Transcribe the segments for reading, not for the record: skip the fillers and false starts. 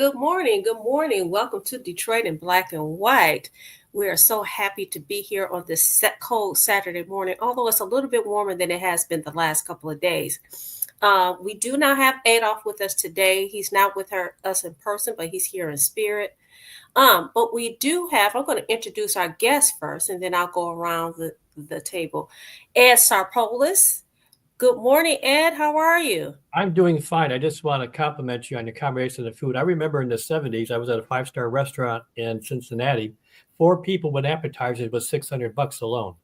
Good morning. Good morning. Welcome to Detroit in Black and White. We are so happy to be here on this cold Saturday morning, although it's a little bit warmer than it has been the last couple of days. We do not have Adolph with us today. He's not with us in person, but he's here in spirit. But we do have, I'm going to introduce our guest first, and then I'll go around the table. Ed Sarpolus. Good morning, Ed. How are you? I'm doing fine. I just want to compliment you on your combination of food. I remember in the 70s, I was at a five-star restaurant in Cincinnati. 4 people with appetizers was $600 alone.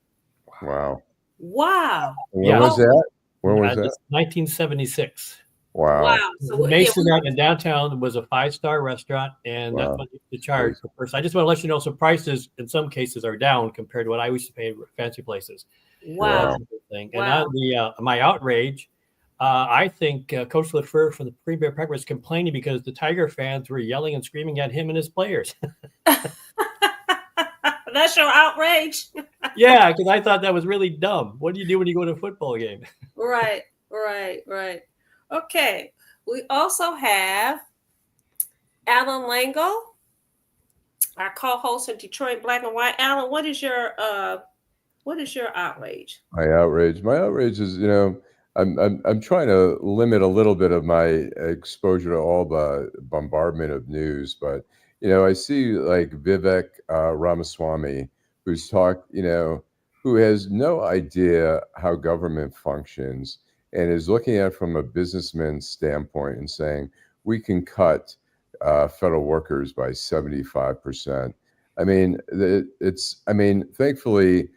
Wow. Wow. When was that? When was that? 1976. Wow. So Mason in downtown was a 5-star restaurant, and that's what they charge per person. I just want to let you know some prices in some cases are down compared to what I used to pay at fancy places. Wow. And on the my outrage, I think Coach LaFleur from the Premier Park was complaining because the Tiger fans were yelling and screaming at him and his players. That's your outrage? Yeah, because I thought that was really dumb. What do you do when you go to a football game? Right. Okay. We also have Allan Lengel, our co-host in Detroit Black and White. Allan, what is your outrage? My outrage is, I'm trying to limit a little bit of my exposure to all the bombardment of news, but I see like Vivek Ramaswamy, who has no idea how government functions and is looking at it from a businessman's standpoint and saying we can cut federal workers by 75%. Thankfully,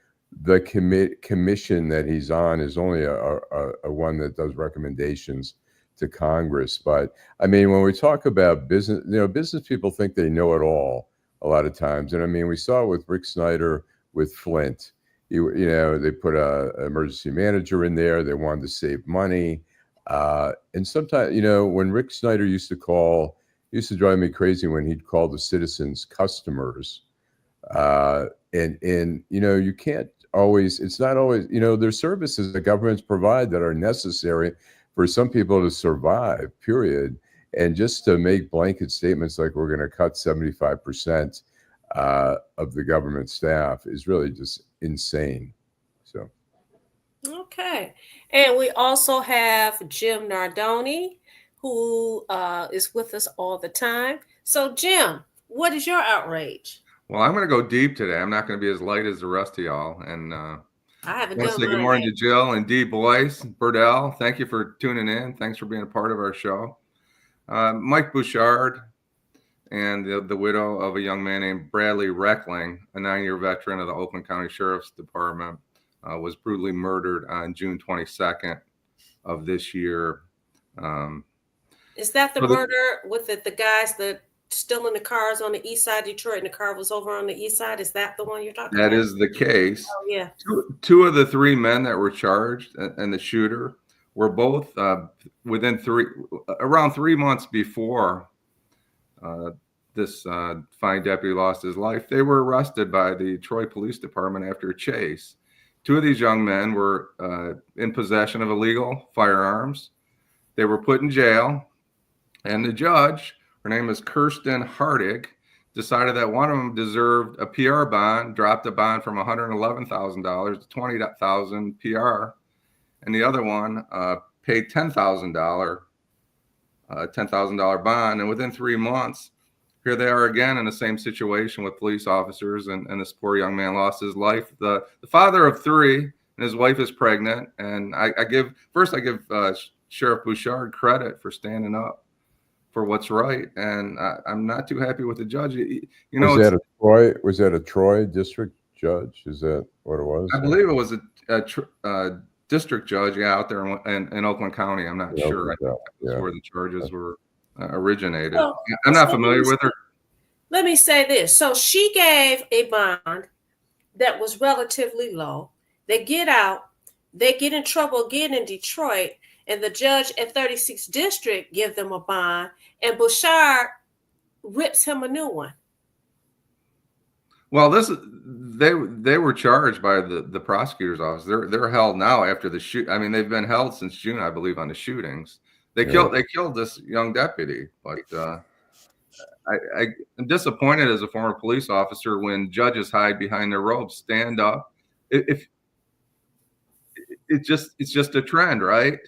the commission that he's on is only a one that does recommendations to Congress. But when we talk about business, business people think they know it all a lot of times. And we saw it with Rick Snyder with Flint. They put an emergency manager in there. They wanted to save money. And sometimes, when Rick Snyder used to drive me crazy when he'd call the citizens customers. You can't always, it's not always, there's services that governments provide that are necessary for some people to survive, period. And just to make blanket statements like we're going to cut 75% of the government staff is really just insane. So. Okay. And we also have Jim Nardone, who is with us all the time. So, Jim, what is your outrage? Well, I'm going to go deep today. I'm not going to be as light as the rest of y'all. And I haven't want to say good morning to Jill and Dee Boyce, Burdell. Thank you for tuning in. Thanks for being a part of our show. Mike Bouchard and the widow of a young man named Bradley Reckling, a 9-year veteran of the Oakland County Sheriff's Department, was brutally murdered on June 22nd of this year. Is that the murder with the guys that still in the cars on the east side of Detroit and the car was over on the east side? Is that the one you're talking about? That is the case. Oh, yeah. Two of the 3 men that were charged and the shooter were both around 3 months before this fine deputy lost his life. They were arrested by the Troy Police Department after a chase. 2 of these young men were in possession of illegal firearms. They were put in jail, and the judge, her name is Kirsten Hardig, decided that one of them deserved a PR bond, dropped the bond from $111,000 to $20,000 PR, and the other one paid $10,000 bond. And within 3 months, here they are again in the same situation with police officers, and this poor young man lost his life. The father of 3, and his wife is pregnant. And I give Sheriff Bouchard credit for standing up for what's right, and I'm not too happy with the judge. Was that a Troy district judge? Is that what it was? I believe it was a district judge, out there in Oakland County. I'm not sure. I think that's where the charges were originated. Well, I'm not familiar with her. Let me say this. So she gave a bond that was relatively low. They get out. They get in trouble again in Detroit. And the judge at 36th District give them a bond, and Bouchard rips him a new one. Well, they were charged by the prosecutor's office. They're held now after the shoot. They've been held since June, I believe, on the shootings. They killed this young deputy, but I'm disappointed as a former police officer when judges hide behind their robes. Stand up. If it's just a trend, right?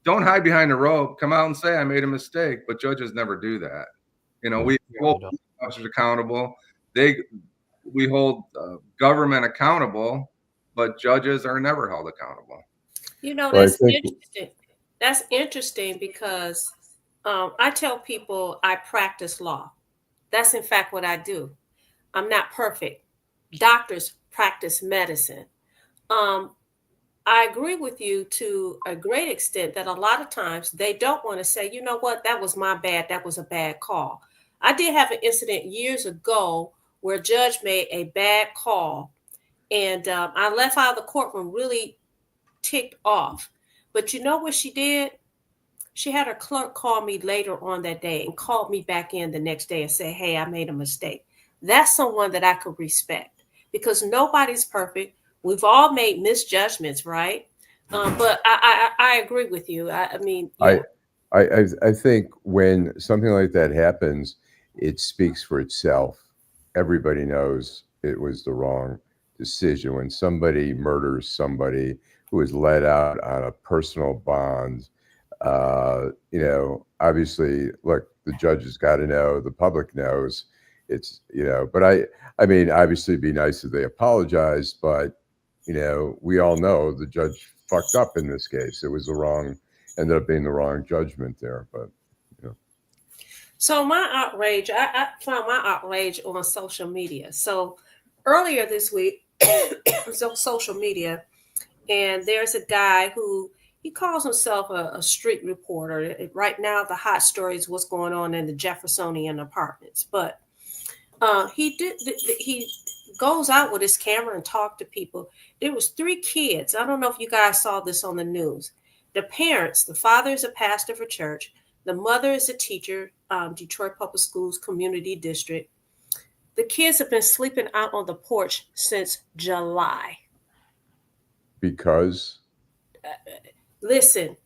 Don't hide behind the robe. Come out and say I made a mistake. But judges never do that. You know, we hold police officers accountable. We hold government accountable, but judges are never held accountable. You know, that's interesting. That's interesting because I tell people I practice law. That's in fact what I do. I'm not perfect. Doctors practice medicine. I agree with you to a great extent that a lot of times they don't want to say, you know what, that was my bad. That was a bad call. I did have an incident years ago where a judge made a bad call, and I left out of the courtroom really ticked off. But you know what she did? She had her clerk call me later on that day and called me back in the next day and say, hey, I made a mistake. That's someone that I could respect because nobody's perfect. We've all made misjudgments, right? But I agree with you. I mean, yeah. I think when something like that happens, it speaks for itself. Everybody knows it was the wrong decision. When somebody murders somebody who is let out on a personal bond, you know, obviously, look, the judge has got to know, the public knows. It's, you know, but I mean, obviously, it'd be nice if they apologized, but you know, we all know the judge fucked up in this case. It was ended up being the wrong judgment there, but you know. So my outrage, I found my outrage on social media. So earlier this week, so social media, and there's a guy who he calls himself a street reporter. Right now, the hot story is what's going on in the Jeffersonian apartments. But he goes out with his camera and talk to people. There was 3 kids. I don't know if you guys saw this on the news. The parents, the father is a pastor for church. The mother is a teacher, Detroit Public Schools Community District. The kids have been sleeping out on the porch since July. Because? Listen,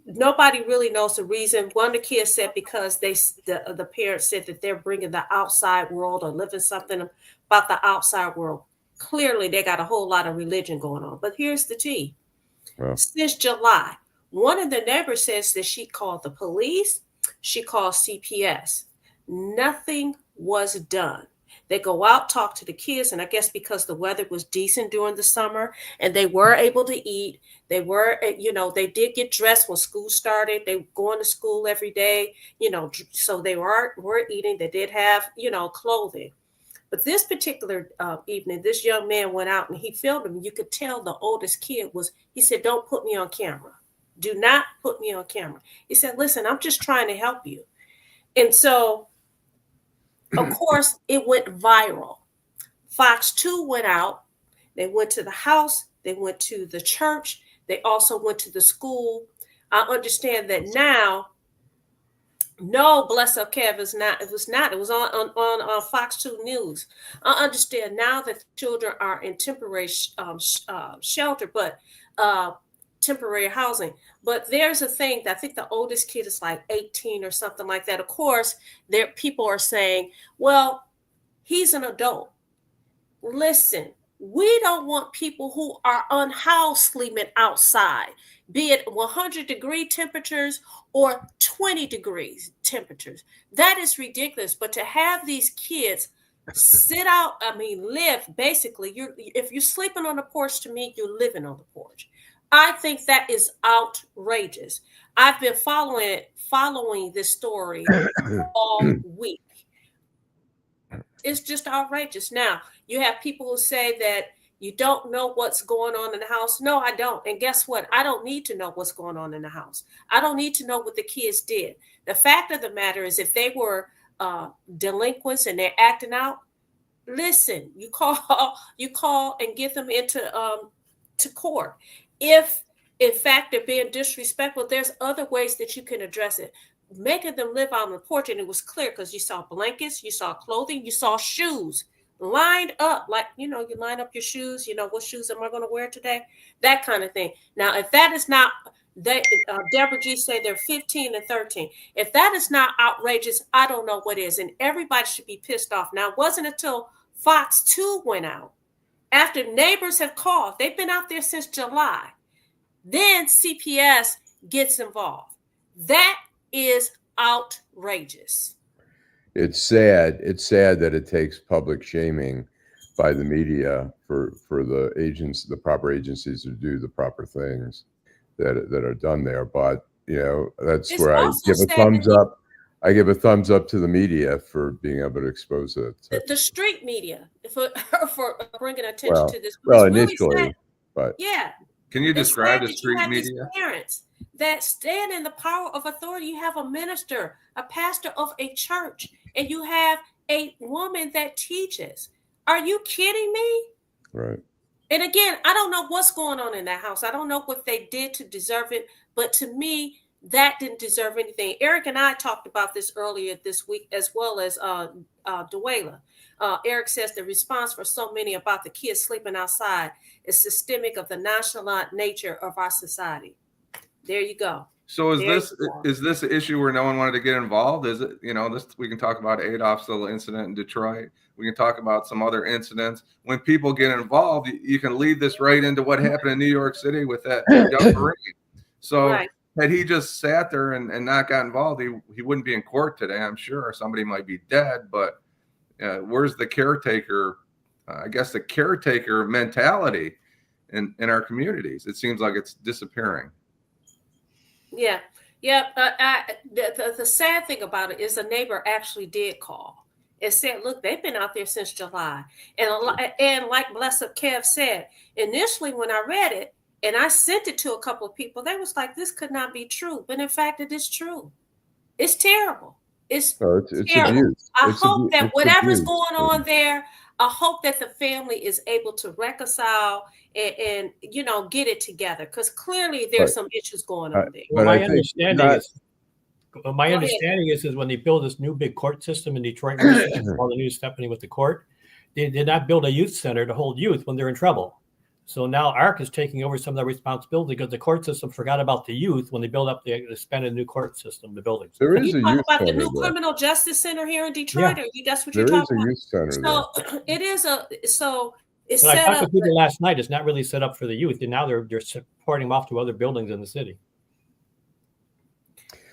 nobody really knows the reason. One of the kids said because the parents said that they're bringing the outside world or living something about the outside world. Clearly, they got a whole lot of religion going on. But here's the tea. Well, since July, one of the neighbors says that she called the police. She called CPS. Nothing was done. They go out, talk to the kids, and I guess because the weather was decent during the summer and they were able to eat, they were, you know, they did get dressed when school started. They were going to school every day, you know, so they were eating. They did have, you know, clothing. But this particular evening, this young man went out and he filmed him. You could tell the oldest kid he said, don't put me on camera. Do not put me on camera. He said, listen, I'm just trying to help you. And so, of course, it went viral. Fox 2 went out. They went to the house. They went to the church. They also went to the school. I understand that now. No, bless up, Kev. It was not. It was on Fox 2 News. I understand now that the children are in temporary shelter, but temporary housing. But there's a thing that I think the oldest kid is like 18 or something like that. Of course, people are saying, well, he's an adult. Listen, we don't want people who are unhoused sleeping outside, be it 100-degree temperatures or 20 degrees temperatures. That is ridiculous. But to have these kids sit out, live, basically, if you're sleeping on the porch, to me, you're living on the porch. I think that is outrageous. I've been following this story all week. It's just outrageous. Now, you have people who say that you don't know what's going on in the house. No, I don't. And guess what? I don't need to know what's going on in the house. I don't need to know what the kids did. The fact of the matter is, if they were delinquents and they're acting out, listen, you call and get them into to court. If in fact they're being disrespectful, there's other ways that you can address it. Making them live out on the porch, and it was clear because you saw blankets, you saw clothing, you saw shoes. lined up, like, you line up your shoes, what shoes am I going to wear today? That kind of thing. Now, if that is not, Deborah G said they're 15 and 13. If that is not outrageous, I don't know what is. And everybody should be pissed off. Now, it wasn't until Fox 2 went out, after neighbors have called, they've been out there since July, then CPS gets involved. That is outrageous. It's sad. It's sad that it takes public shaming by the media for the proper agencies to do the proper things that are done there. But that's It's where I also give a sad thumbs that up. I give a thumbs up to the media for being able to expose it. the street media for bringing attention Well, to this. well, It's really initially, sad. but Yeah, Can you it's describe sad the that you street have these media? parents that stand in the power of authority. You have a minister, a pastor of a church, and you have a woman that teaches. Are you kidding me? right. And again, I don't know what's going on in that house. I don't know what they did to deserve it, but to me, that didn't deserve anything. Eric and I talked about this earlier this week, as well as Dwayla. Eric says the response for so many about the kids sleeping outside is systemic of the nonchalant nature of our society. There you go. So is There this you go. is this an issue where no one wanted to get involved? Is it, this, we can talk about Adolph's little incident in Detroit. We can talk about some other incidents. When people get involved, you can lead this right into what happened in New York City with that young Marine. So Right. had he just sat there and not got involved, he wouldn't be in court today, I'm sure. Somebody might be dead, but where's the caretaker? I guess the caretaker mentality in our communities. It seems like it's disappearing. Yeah. The sad thing about it is the neighbor actually did call and said, look, they've been out there since July. And like Blessed Kev said, initially when I read it and I sent it to a couple of people, they was like, this could not be true. But in fact, it is true. It's terrible. It's It's terrible. abuse. I It's hope that it's whatever's abuse. going on there, I hope that the family is able to reconcile and get it together, because clearly there's some issues going on there. Well, But I my think understanding not- is when they build this new big court system in Detroit, all the news happening with the court, they did not build a youth center to hold youth when they're in trouble. So now ARC is taking over some of the responsibility because the court system forgot about the youth when they build up the expanded new court system, the buildings. There is You a talk youth about the center new there. criminal justice center here in Detroit, or that's what you're There is talking a about? youth center there. So it is it's But I set talked up. to people last night. It's not really set up for the youth, and now they're supporting them off to other buildings in the city.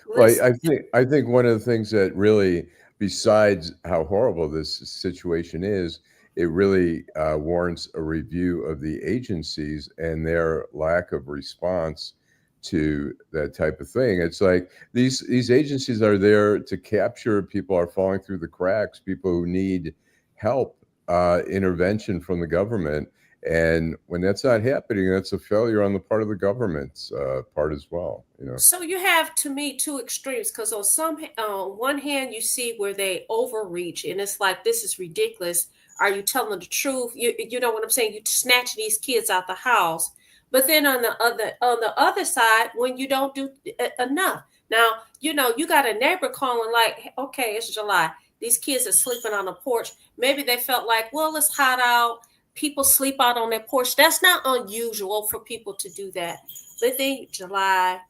Well, Listen, I think one of the things that really, besides how horrible this situation is, it really warrants a review of the agencies and their lack of response to that type of thing. It's like these agencies are there to capture people who are falling through the cracks, people who need help, intervention from the government. And when that's not happening, that's a failure on the part of the government's part as well. so you have, to me, two extremes, because on one hand you see where they overreach and it's like, this is ridiculous. Are you telling the truth? You know what I'm saying? You snatch these kids out the house. But then on the other side, when you don't do enough. Now, you got a neighbor calling like, okay, it's July. These kids are sleeping on the porch. Maybe they felt like, well, it's hot out. People sleep out on their porch. That's not unusual for people to do that. But then July,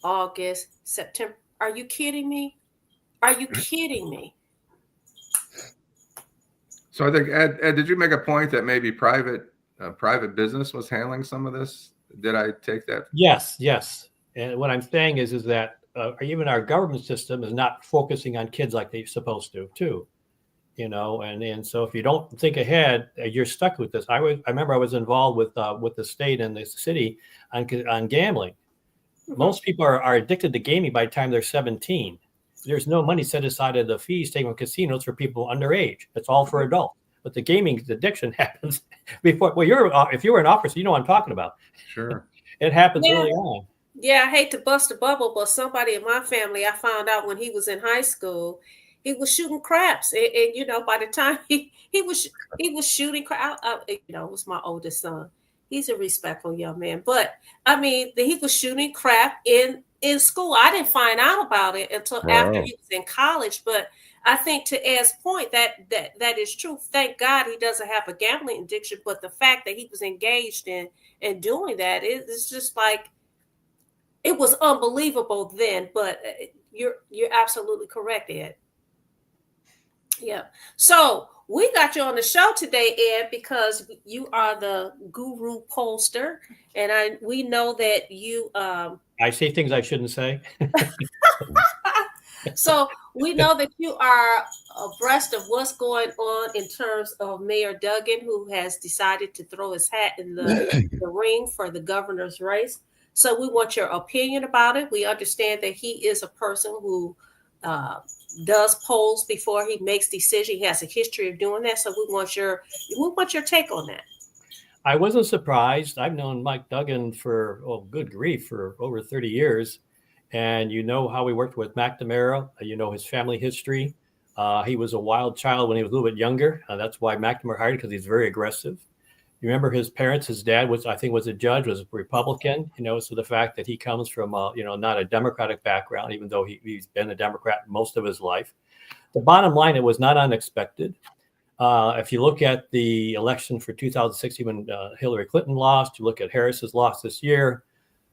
August, September. Are you kidding me? Are you kidding me? So I think, Ed, did you make a point that maybe private business was handling some of this? Did I take that? Yes. And what I'm saying is that even our government system is not focusing on kids like they're supposed to, too. And so if you don't think ahead, you're stuck with this. I remember I was involved with the state and the city on gambling. Mm-hmm. Most people are addicted to gaming by the time they're 17. There's no money set aside of the fees taken from casinos for people underage. It's all for adults. But the gaming addiction happens before. Well, if you were an officer, you know what I'm talking about. Sure. It happens early on. Yeah, I hate to bust a bubble, but somebody in my family, I found out when he was in high school, he was shooting craps, and by the time he was shooting crap, it was my oldest son. He's a respectful young man, but I mean, he was shooting crap in school. I didn't find out about it until after he was in college. But I think to Ed's point, that is true. Thank God he doesn't have a gambling addiction, but the fact that he was engaged in doing that, it's just like, it was unbelievable then. But you're absolutely correct, Ed. Yeah. So we got you on the show today, Ed, because you are the guru pollster, and we know that you I say things I shouldn't say. So we know that you are abreast of what's going on in terms of Mayor Duggan, who has decided to throw his hat in the ring for the governor's race. So we want your opinion about it. We understand that he is a person who does polls before he makes decisions. He has a history of doing that. So we want your take on that. I wasn't surprised. I've known Mike Duggan for, good grief, for over 30 years. And you know how he worked with McNamara. You know his family history. He was a wild child when he was a little bit younger. That's why McNamara hired him, because he's very aggressive. You remember his parents, his dad was a judge, was a Republican, so the fact that he comes from, not a Democratic background, even though he's been a Democrat most of his life. The bottom line, it was not unexpected. If you look at the election for 2016, when Hillary Clinton lost, you look at Harris's loss this year,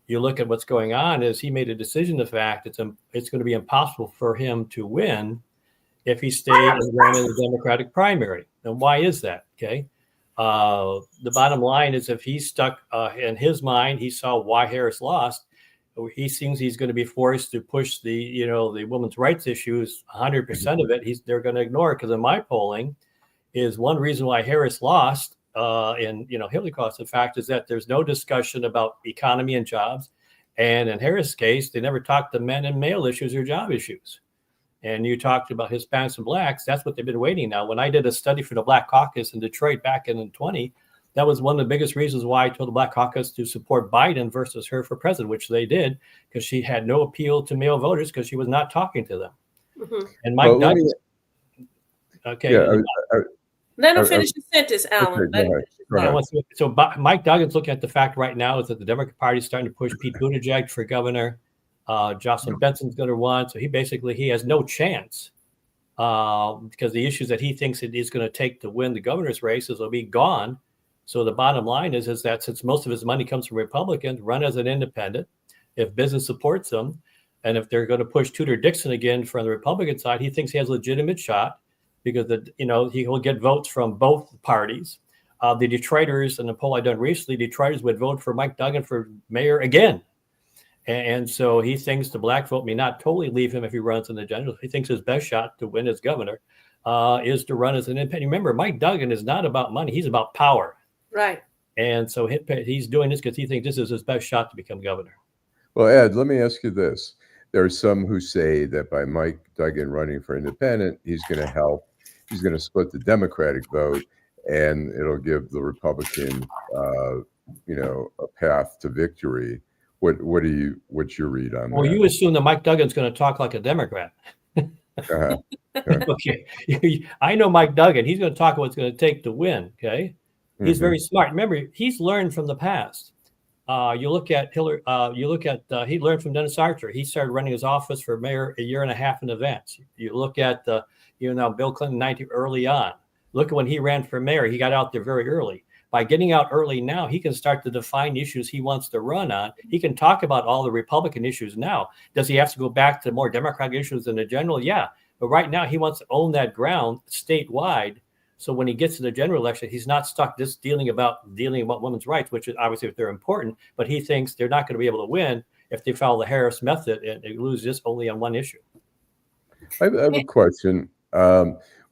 you look at what's going on, is he made a decision, the fact it's going to be impossible for him to win if he stayed and ran in the Democratic primary. And why is that? Okay. The bottom line is, if he's stuck in his mind, he saw why Harris lost. He thinks he's going to be forced to push the women's rights issues, 100% of it. They're going to ignore it, because in my polling is one reason why Harris lost. And Hillary cost, the fact is that there's no discussion about economy and jobs, and in Harris' case, they never talked to men and male issues or job issues. And you talked about Hispanics and blacks. That's what they've been waiting now. When I did a study for the Black Caucus in Detroit back in 2020, that was one of the biggest reasons why I told the Black Caucus to support Biden versus her for president, which they did, because she had no appeal to male voters, because she was not talking to them. Mm-hmm. And Mike Duggan. Okay. Yeah, let him finish the sentence, Allan. So Mike Duggan's looking at the fact right now is that the Democratic Party is starting to push Pete Buttigieg for governor. Jocelyn Benson's going to run. So he has no chance, because the issues that he thinks it is going to take to win the governor's races will be gone. So the bottom line is that since most of his money comes from Republicans, run as an independent. If business supports him, and if they're going to push Tudor Dixon again from the Republican side, he thinks he has a legitimate shot, because he will get votes from both parties. The Detroiters, in the poll I done recently, Detroiters would vote for Mike Duggan for mayor again. And so he thinks the black vote may not totally leave him if he runs in the general. He thinks his best shot to win as governor is to run as an independent. Remember, Mike Duggan is not about money. He's about power. Right. And so he's doing this because he thinks this is his best shot to become governor. Well, Ed, let me ask you this. There are some who say that by Mike Duggan running for independent, he's going to help. He's going to split the Democratic vote, and it'll give the Republican, a path to victory. What's your read on that? Well, you assume that Mike Duggan's going to talk like a Democrat. Okay. I know Mike Duggan. He's going to talk what it's going to take to win. Okay. He's very smart. Remember, he's learned from the past. You look at Hillary. He learned from Dennis Archer. He started running his office for mayor a year and a half in advance. You look at Bill Clinton early on. Look at when he ran for mayor. He got out there very early. By getting out early now, he can start to define issues he wants to run on. He can talk about all the Republican issues now. Does he have to go back to more Democratic issues in the general? Yeah. But right now, he wants to own that ground statewide. So when he gets to the general election, he's not stuck just dealing about women's rights, which is obviously they're important. But he thinks they're not going to be able to win if they follow the Harris method and they lose just only on one issue. I have a question.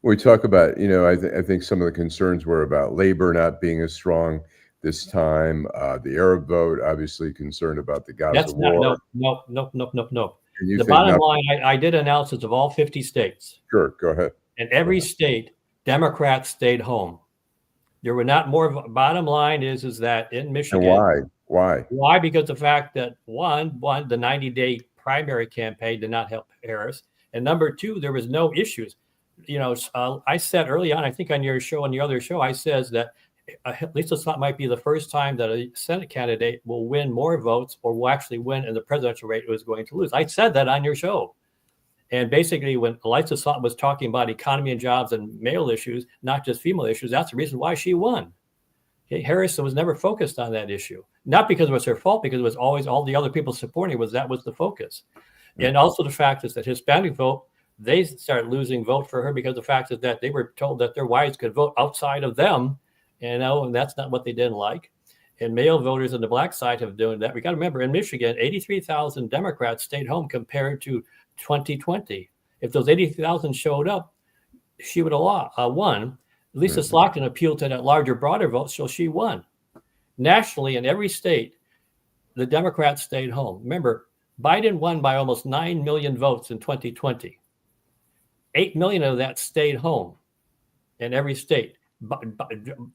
We talk about, I think some of the concerns were about labor not being as strong this time. The Arab vote, obviously concerned about the Gaza war. No. The bottom line, I did analysis of all 50 states. Sure, go ahead. And every state, Democrats stayed home. There were not more. Bottom line is that in Michigan. And why? Why? Because the fact that one, the 90-day primary campaign did not help Harris. And number two, there was no issues. I said early on, I think on your show, on your other show, I says that at least this might be the first time that a Senate candidate will win more votes or will actually win in the presidential race who is going to lose. I said that on your show. And basically, when Eliza Sutton was talking about economy and jobs and male issues, not just female issues, that's the reason why she won. Okay? Harrison was never focused on that issue, not because it was her fault, because it was always all the other people supporting that was the focus. And also the fact is that Hispanic vote, they started losing vote for her because of the fact is that they were told that their wives could vote outside of them, and that's not what they didn't like. And male voters on the black side have doing that. We got to remember, in Michigan, 83,000 Democrats stayed home compared to 2020. If those 80,000 showed up, she would have won. Lisa Slotkin appealed to that larger, broader vote, so she won. Nationally, in every state, the Democrats stayed home. Remember, Biden won by almost 9 million votes in 2020. 8 million of that stayed home in every state.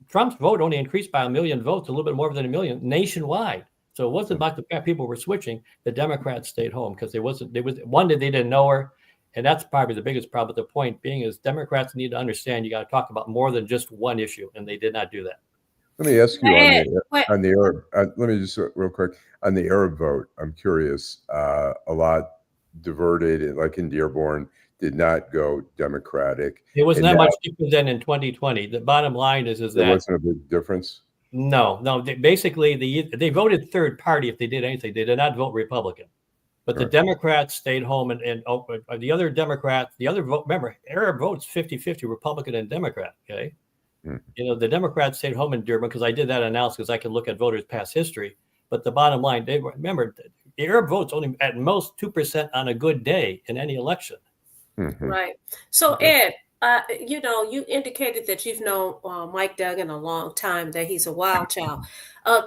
Trump's vote only increased by 1 million votes, a little bit more than 1 million nationwide. So it wasn't like the fact people were switching. The Democrats stayed home because they didn't know her. And that's probably the biggest problem. The point being is Democrats need to understand you got to talk about more than just one issue, and they did not do that. Let me ask you on the Arab. Let me just real quick on the Arab vote. I'm curious. A lot diverted, like in Dearborn, did not go Democratic. It was not much different than in 2020. The bottom line is that there wasn't a big difference. No. They voted third party if they did anything. They did not vote Republican. But the Democrats stayed home, and the other Democrats, remember, Arab votes 50-50 Republican and Democrat, okay? The Democrats stayed home in Durban because I did that analysis because I can look at voters' past history. But the bottom line, remember, the Arab votes only at most 2% on a good day in any election. Right. So, Ed, you indicated that you've known Mike Duggan a long time, that he's a wild child.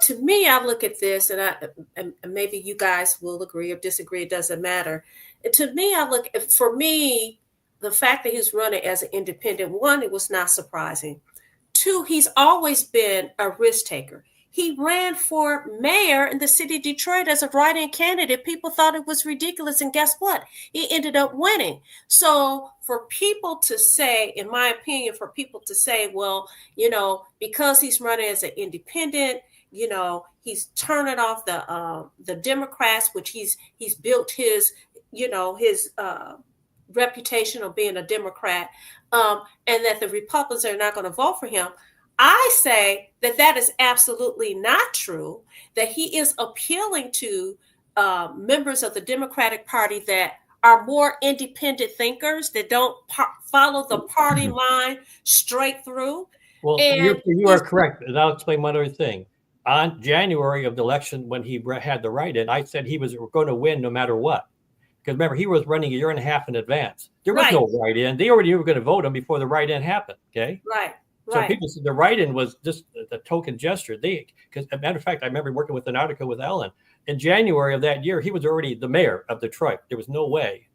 To me, I look at this, and maybe you guys will agree or disagree. It doesn't matter. To me, for me, the fact that he's running as an independent, one, it was not surprising. Two, he's always been a risk taker. He ran for mayor in the city of Detroit as a write-in candidate. People thought it was ridiculous. And guess what? He ended up winning. So for people to say, in my opinion, well, because he's running as an independent, he's turning off the Democrats, which he's built his reputation of being a Democrat, and that the Republicans are not going to vote for him. I say that is absolutely not true, that he is appealing to members of the Democratic Party that are more independent thinkers, that don't follow the party line straight through. Well, you are correct. And I'll explain one other thing. On January of the election, when he had the write-in, I said he was going to win no matter what. Because remember, he was running a year and a half in advance. There was no write-in. They already were going to vote him before the write-in happened, okay? Right. So people said the write-in was just a token gesture. Because, as a matter of fact, I remember working with an article with Allan. In January of that year, he was already the mayor of Detroit. There was no way.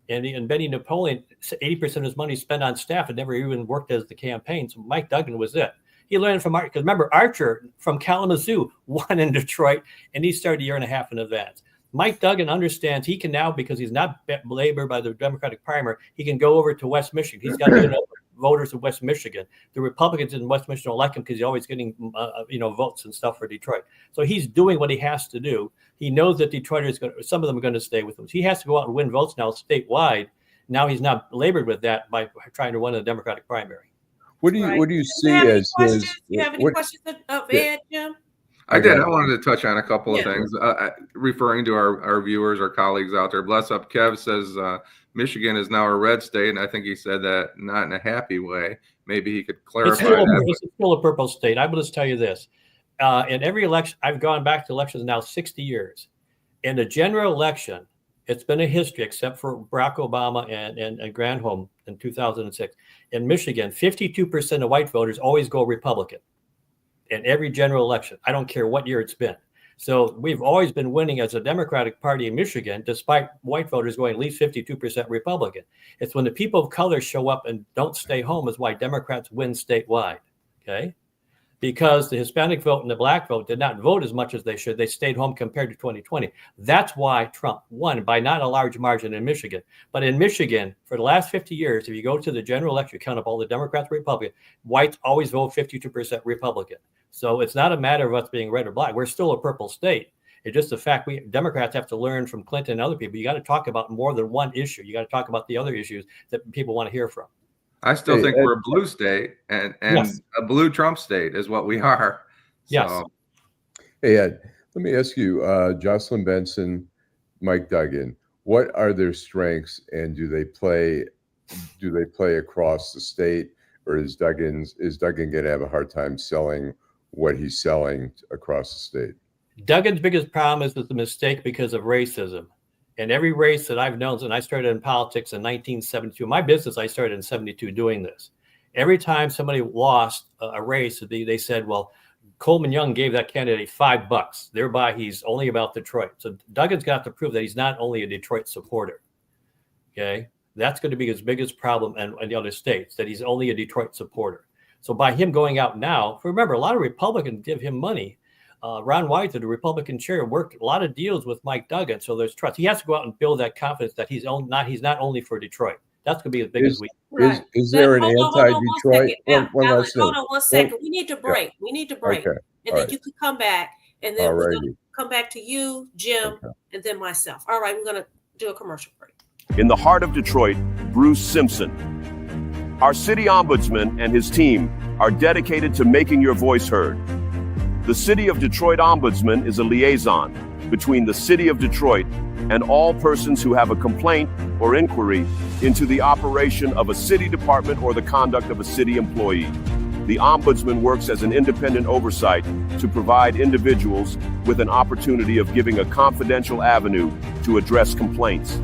And Benny Napoleon, 80% of his money spent on staff and never even worked as the campaign. So Mike Duggan was it. He learned from Archer. Because remember, Archer from Kalamazoo won in Detroit, and he started a year and a half in advance. Mike Duggan understands he can now, because he's not labored by the Democratic primary, he can go over to West Michigan. He's got voters in West Michigan. The Republicans in West Michigan don't like him because he's always getting, votes and stuff for Detroit. So he's doing what he has to do. He knows that Detroiters, some of them are going to stay with him. He has to go out and win votes now statewide. Now he's not labored with that by trying to win a Democratic primary. What do you see as his? Do you have any questions of Ed, Jim? I did. I wanted to touch on a couple of things, referring to our viewers, our colleagues out there. Bless Up Kev says Michigan is now a red state, and I think he said that not in a happy way. Maybe he could clarify It's still a purple state. I will just tell you this. In every election, I've gone back to elections now 60 years. In the general election, it's been a history, except for Barack Obama and Granholm in 2006. In Michigan, 52% of white voters always go Republican. In every general election, I don't care what year it's been. So we've always been winning as a Democratic Party in Michigan, despite white voters going at least 52% Republican. It's when the people of color show up and don't stay home is why Democrats win statewide, okay? Because the Hispanic vote and the black vote did not vote as much as they should. They stayed home compared to 2020. That's why Trump won by not a large margin in Michigan. But in Michigan, for the last 50 years, if you go to the general election, count up all the Democrats, Republicans, whites always vote 52% Republican. So it's not a matter of us being red or black. We're still a purple state. It's just the fact Democrats have to learn from Clinton and other people. You got to talk about more than one issue. You got to talk about the other issues that people want to hear from. I still think Ed, we're a blue state, and Yes. a blue Trump state is what we are. Yes. So, hey, Ed, let me ask you, Jocelyn Benson, Mike Duggan, what are their strengths, and do they play across the state, or is Duggan going to have a hard time selling what he's selling across the state? Duggan's biggest problem is the mistake because of racism. And every race that I've known, and I started in politics in 1972, my business, I started in 72 doing this. Every time somebody lost a race, they said, well, Coleman Young gave that candidate $5, thereby he's only about Detroit. So Duggan's got to prove that he's not only a Detroit supporter. Okay. That's going to be his biggest problem in the other states, that he's only a Detroit supporter. So by him going out now, remember, a lot of Republicans give him money. Ron Wyther, the Republican chair, worked a lot of deals with Mike Duggan, so there's trust. He has to go out and build that confidence that he's not only for Detroit. That's going to be his biggest weakness. Right. Is there an anti-Detroit? Hold on one second. We need to break. Yeah. We need to break. Okay. And then you can come back, and then we're going to come back to you, Jim, and then myself. All right, we're going to do a commercial break. In the heart of Detroit, Bruce Simpson. Our city ombudsman and his team are dedicated to making your voice heard. The City of Detroit Ombudsman is a liaison between the City of Detroit and all persons who have a complaint or inquiry into the operation of a city department or the conduct of a city employee. The Ombudsman works as an independent oversight to provide individuals with an opportunity of giving a confidential avenue to address complaints.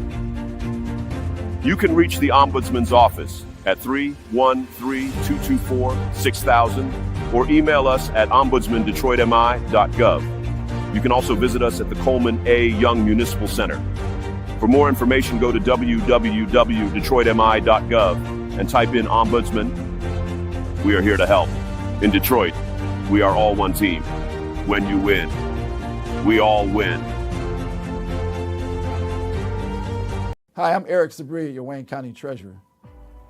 You can reach the Ombudsman's office at 313-224-6000 or email us at ombudsmandetroitmi.gov. You can also visit us at the Coleman A. Young Municipal Center. For more information, go to www.detroitmi.gov and type in Ombudsman. We are here to help. In Detroit, we are all one team. When you win, we all win. Hi, I'm Eric Sabri, your Wayne County Treasurer.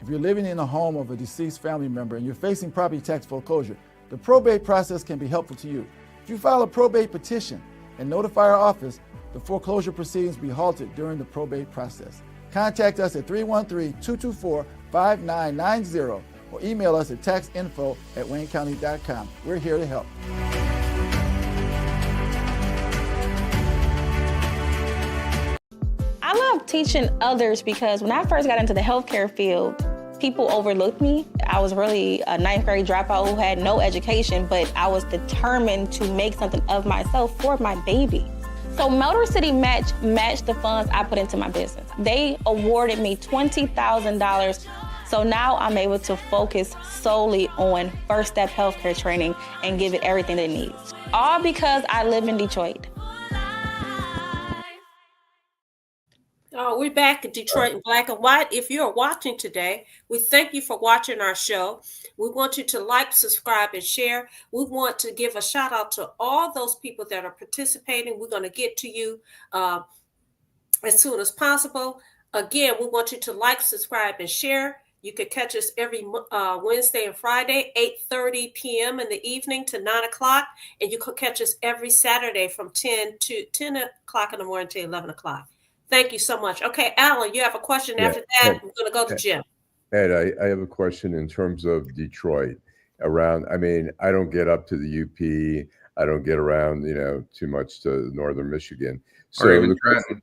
If you're living in the home of a deceased family member and you're facing property tax foreclosure, the probate process can be helpful to you. If you file a probate petition and notify our office, the foreclosure proceedings will be halted during the probate process. Contact us at 313-224-5990 or email us at taxinfo@waynecounty.com. We're here to help. I love teaching others because when I first got into the healthcare field, people overlooked me. I was really a ninth grade dropout who had no education, but I was determined to make something of myself for my baby. So Motor City matched the funds I put into my business. They awarded me $20,000. So now I'm able to focus solely on first step healthcare training and give it everything it needs. All because I live in Detroit. We're back in Detroit in black and white. If you're watching today, we thank you for watching our show. We want you to like, subscribe, and share. We want to give a shout out to all those people that are participating. We're going to get to you as soon as possible. Again, we want you to like, subscribe, and share. You can catch us every Wednesday and Friday, 8:30 p.m. in the evening to 9 o'clock. And you can catch us every Saturday from 10 o'clock in the morning to 11 o'clock. Thank you so much. Okay, Allan, you have a question after that? We're going to go to Jim. Ed, I have a question in terms of Detroit. I don't get up to the UP. I don't get around, too much to northern Michigan. So or even Trenton.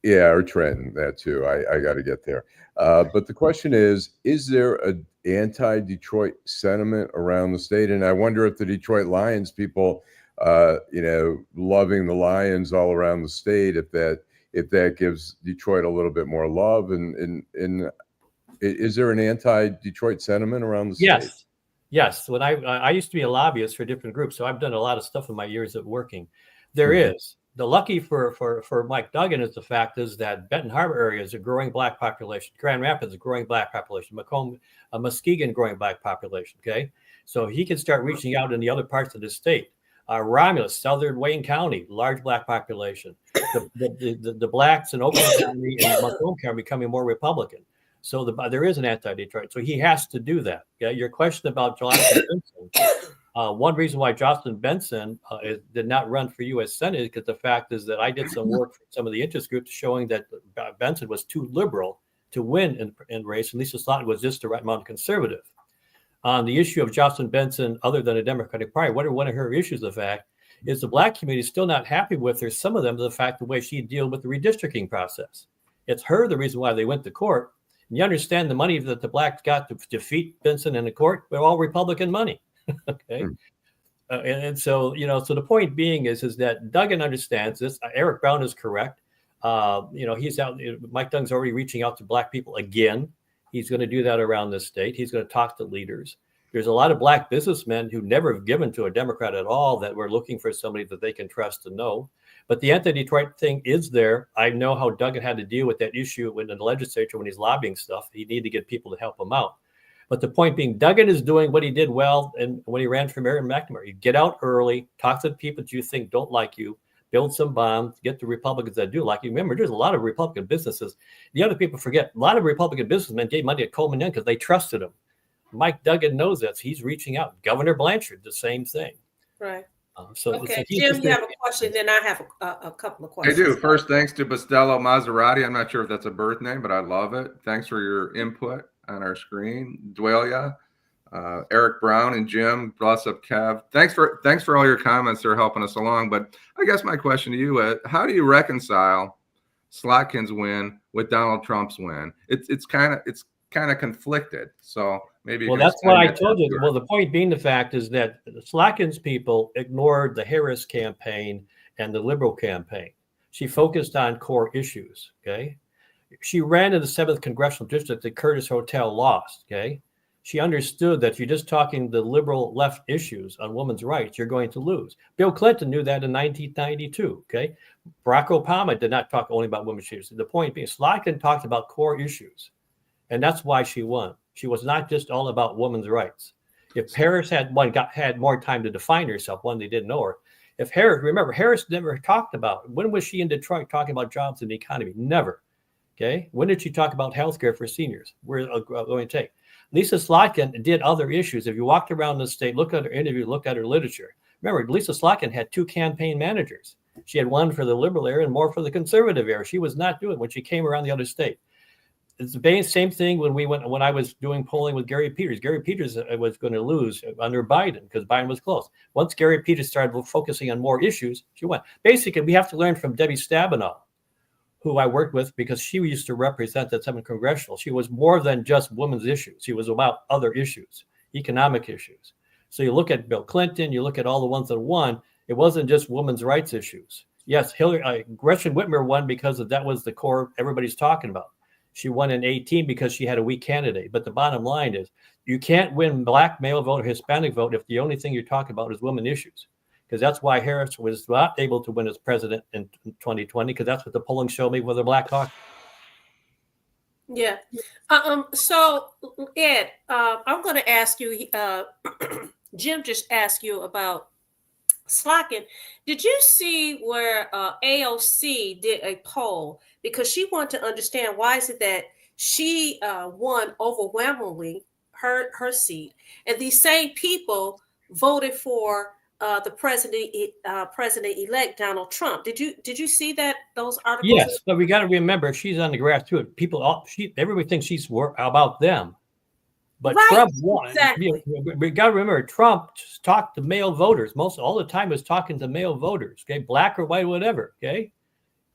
Yeah, or Trenton, that too. I got to get there. But the question is there an anti-Detroit sentiment around the state? And I wonder if the Detroit Lions people, loving the Lions all around the state, if that gives Detroit a little bit more love, and is there an anti-Detroit sentiment around the state? Yes. When I used to be a lobbyist for different groups, so I've done a lot of stuff in my years of working. There is. The lucky for Mike Duggan is the fact is that Benton Harbor area is a growing black population. Grand Rapids is a growing black population. Muskegon growing black population. Okay, so he can start reaching out in the other parts of the state. Romulus, southern Wayne County, large black population. The blacks in Oakland County and Macomb County are becoming more Republican. So there is an anti-Detroit. So he has to do that. Okay? Your question about Jocelyn Benson, One reason why Jocelyn Benson did not run for U.S. Senate is because the fact is that I did some work for some of the interest groups showing that Benson was too liberal to win in race, and Lisa Slotkin was just the right amount of conservative. On the issue of Jocelyn Benson, other than a Democratic Party, one of her issues, the fact, is the Black community is still not happy with her. Some of them, the fact, the way she deals with the redistricting process. It's her the reason why they went to court. And you understand the money that the Blacks got to defeat Benson in the court, but all Republican money. Okay. And so, so the point being is that Duggan understands this. Eric Brown is correct. He's out. Mike Duggan's already reaching out to Black people again. He's going to do that around the state. He's going to talk to leaders. There's a lot of Black businessmen who never have given to a Democrat at all that were looking for somebody that they can trust and know. But the anti-Detroit thing is there. I know how Duggan had to deal with that issue in the legislature when he's lobbying stuff. He needed to get people to help him out. But the point being, Duggan is doing what he did well, and when he ran for mayor in McNamara, you get out early, talk to the people that you think don't like you, build some bombs, get the Republicans that do like you. Remember, there's a lot of Republican businesses. The other people forget, a lot of Republican businessmen gave money to Coleman Young because they trusted him. Mike Duggan knows that. So he's reaching out. Governor Blanchard, the same thing. Right. Okay, Jim, you have a question, then I have a couple of questions. I do. First, thanks to Bastello Maserati. I'm not sure if that's a birth name, but I love it. Thanks for your input on our screen. Dwalia, Eric Brown, and Jim. Bless up, Kev. Thanks for all your comments. They're helping us along. But I guess my question to you is, how do you reconcile Slotkin's win with Donald Trump's win? It's kind of conflicted. So maybe. Well, that's what I told you. Well, the point being, the fact is that Slotkin's people ignored the Harris campaign and the Liberal campaign. She focused on core issues. Okay. She ran in the 7th congressional district that Curtis Hotel lost. Okay. She understood that if you're just talking the liberal left issues on women's rights, you're going to lose. Bill Clinton knew that in 1992. Okay. Barack Obama did not talk only about women's issues. The point being, Slotkin talked about core issues. And that's why she won. She was not just all about women's rights. If Harris had more time to define herself, they didn't know her. If Harris never talked about, when was she in Detroit talking about jobs and the economy? Never. Okay. When did she talk about health care for seniors? We're going to take. Lisa Slotkin did other issues. If you walked around the state, look at her interview, look at her literature. Remember, Lisa Slotkin had 2 campaign managers. She had one for the liberal area and more for the conservative area. She was not doing it when she came around the other state. It's the same thing when I was doing polling with Gary Peters. Gary Peters was going to lose under Biden because Biden was close. Once Gary Peters started focusing on more issues, she won. Basically, we have to learn from Debbie Stabenow, who I worked with because she used to represent that 7th congressional. She was more than just women's issues. She was about other issues, economic issues. So you look at Bill Clinton, you look at all the ones that won, it wasn't just women's rights issues. Yes, Gretchen Whitmer won because that was the core everybody's talking about. She won in 2018 because she had a weak candidate. But the bottom line is you can't win Black male vote or Hispanic vote if the only thing you're talking about is women issues. Because that's why Harris was not able to win as president in 2020, because that's what the polling showed me with the Black Caucus. Yeah. So, Ed, I'm going to ask you, Jim just asked you about Slotkin. Did you see where AOC did a poll? Because she wanted to understand why is it that she won overwhelmingly her seat, and these same people voted for the president-elect Donald Trump. Did you see those articles? Yes, but we got to remember she's on the grass too. Everybody thinks she's about them, but right, Trump won. Exactly. We got to remember Trump talked to male voters all the time. Was talking to male voters, okay, black or white, whatever. Okay,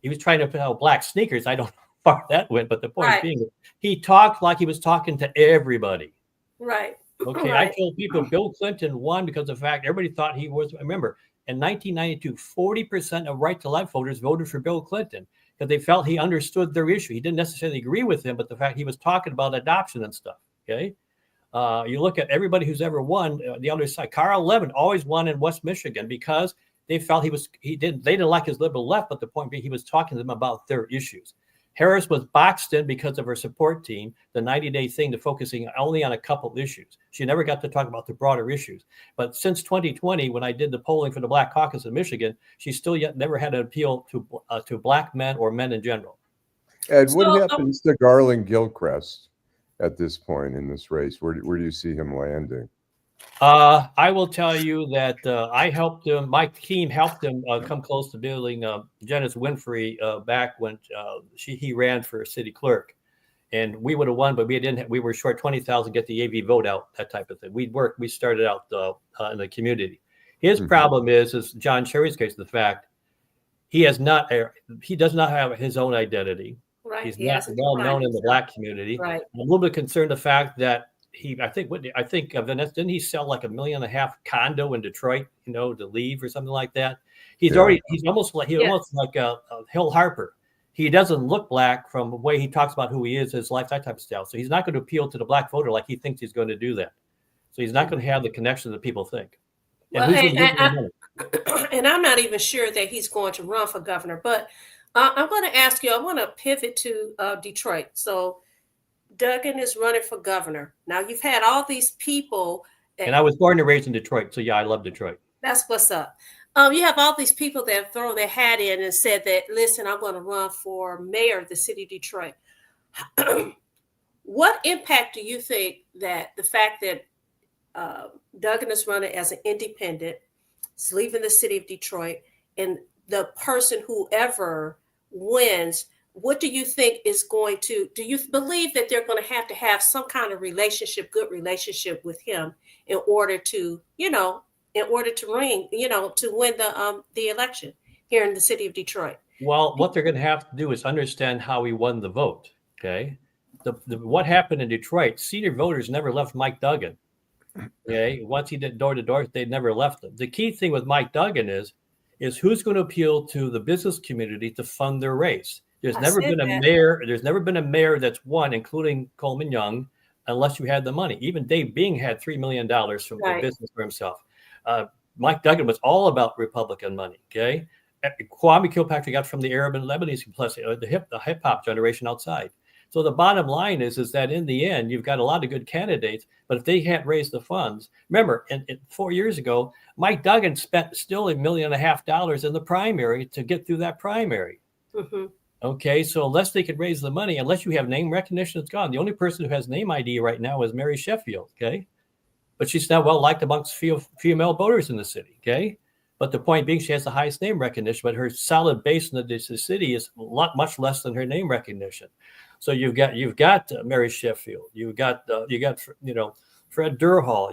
he was trying to put out black sneakers. I don't know how far that went, but the point being, he talked like he was talking to everybody. Right. Okay, right. I told people Bill Clinton won because of the fact everybody thought he was. Remember, in 1992, 40% of right-to-life voters voted for Bill Clinton because they felt he understood their issue. He didn't necessarily agree with him, but the fact he was talking about adoption and stuff. Okay, you look at everybody who's ever won the other side. Carl Levin always won in West Michigan because they felt they didn't like his liberal left, but the point being he was talking to them about their issues. Harris was boxed in because of her support team, the 90-day thing to focusing only on a couple of issues. She never got to talk about the broader issues. But since 2020, when I did the polling for the Black Caucus in Michigan, she still yet never had an appeal to black men or men in general. Ed, what happens to Garland Gilchrist at this point in this race? Where do you see him landing? I will tell you that I helped him. My team helped him come close to building Janice Winfrey back when he ran for city clerk, and we would have won, but we didn't. We were short 20,000 get the AV vote out, that type of thing. We started out in the community. His problem is John Cherry's case, the fact he does not have his own identity. Right. He's not well known in the Black community. Right. I'm a little bit concerned the fact that I think Vanessa, didn't he sell like $1.5 million condo in Detroit, to leave or something like that? He's almost like Hill Harper. He doesn't look Black from the way he talks about who he is, his life, that type of style. So he's not going to appeal to the Black voter like he thinks he's going to do that. So he's not going to have the connection that people think. And, and I'm not even sure that he's going to run for governor, but I'm going to ask you, I want to pivot to Detroit. So Duggan is running for governor. Now you've had all these people. And I was born and raised in Detroit. So yeah, I love Detroit. That's what's up. You have all these people that have thrown their hat in and said that, listen, I'm going to run for mayor of the city of Detroit. What impact do you think that the fact that Duggan is running as an independent, is leaving the city of Detroit, and the person, whoever wins, what do you think is going to, do you believe that they're going to have some kind of good relationship with him in order to, ring, to win the election here in the city of Detroit? Well, what they're going to have to do is understand how he won the vote. Okay. What happened in Detroit, senior voters never left Mike Duggan. Okay. Once he did door to door, they never left him. The key thing with Mike Duggan is who's going to appeal to the business community to fund their race. There's never been a mayor that's won, including Coleman Young, unless you had the money. Even Dave Bing had $3 million from the business for himself. Mike Duggan was all about Republican money. Okay. Kwame Kilpatrick got from the Arab and Lebanese, plus the hip hop generation outside. So the bottom line is that in the end, you've got a lot of good candidates, but if they can't raise the funds, remember, 4 years ago, Mike Duggan spent still $1.5 million in the primary to get through that primary. Mm-hmm. Okay, so unless they could raise the money, unless you have name recognition, it's gone. The only person who has name ID right now is Mary Sheffield. Okay, but she's not well liked amongst female voters in the city. Okay, but the point being, she has the highest name recognition, but her solid base in the city is much less than her name recognition. So you've got Mary Sheffield, you've got Fred Durhall,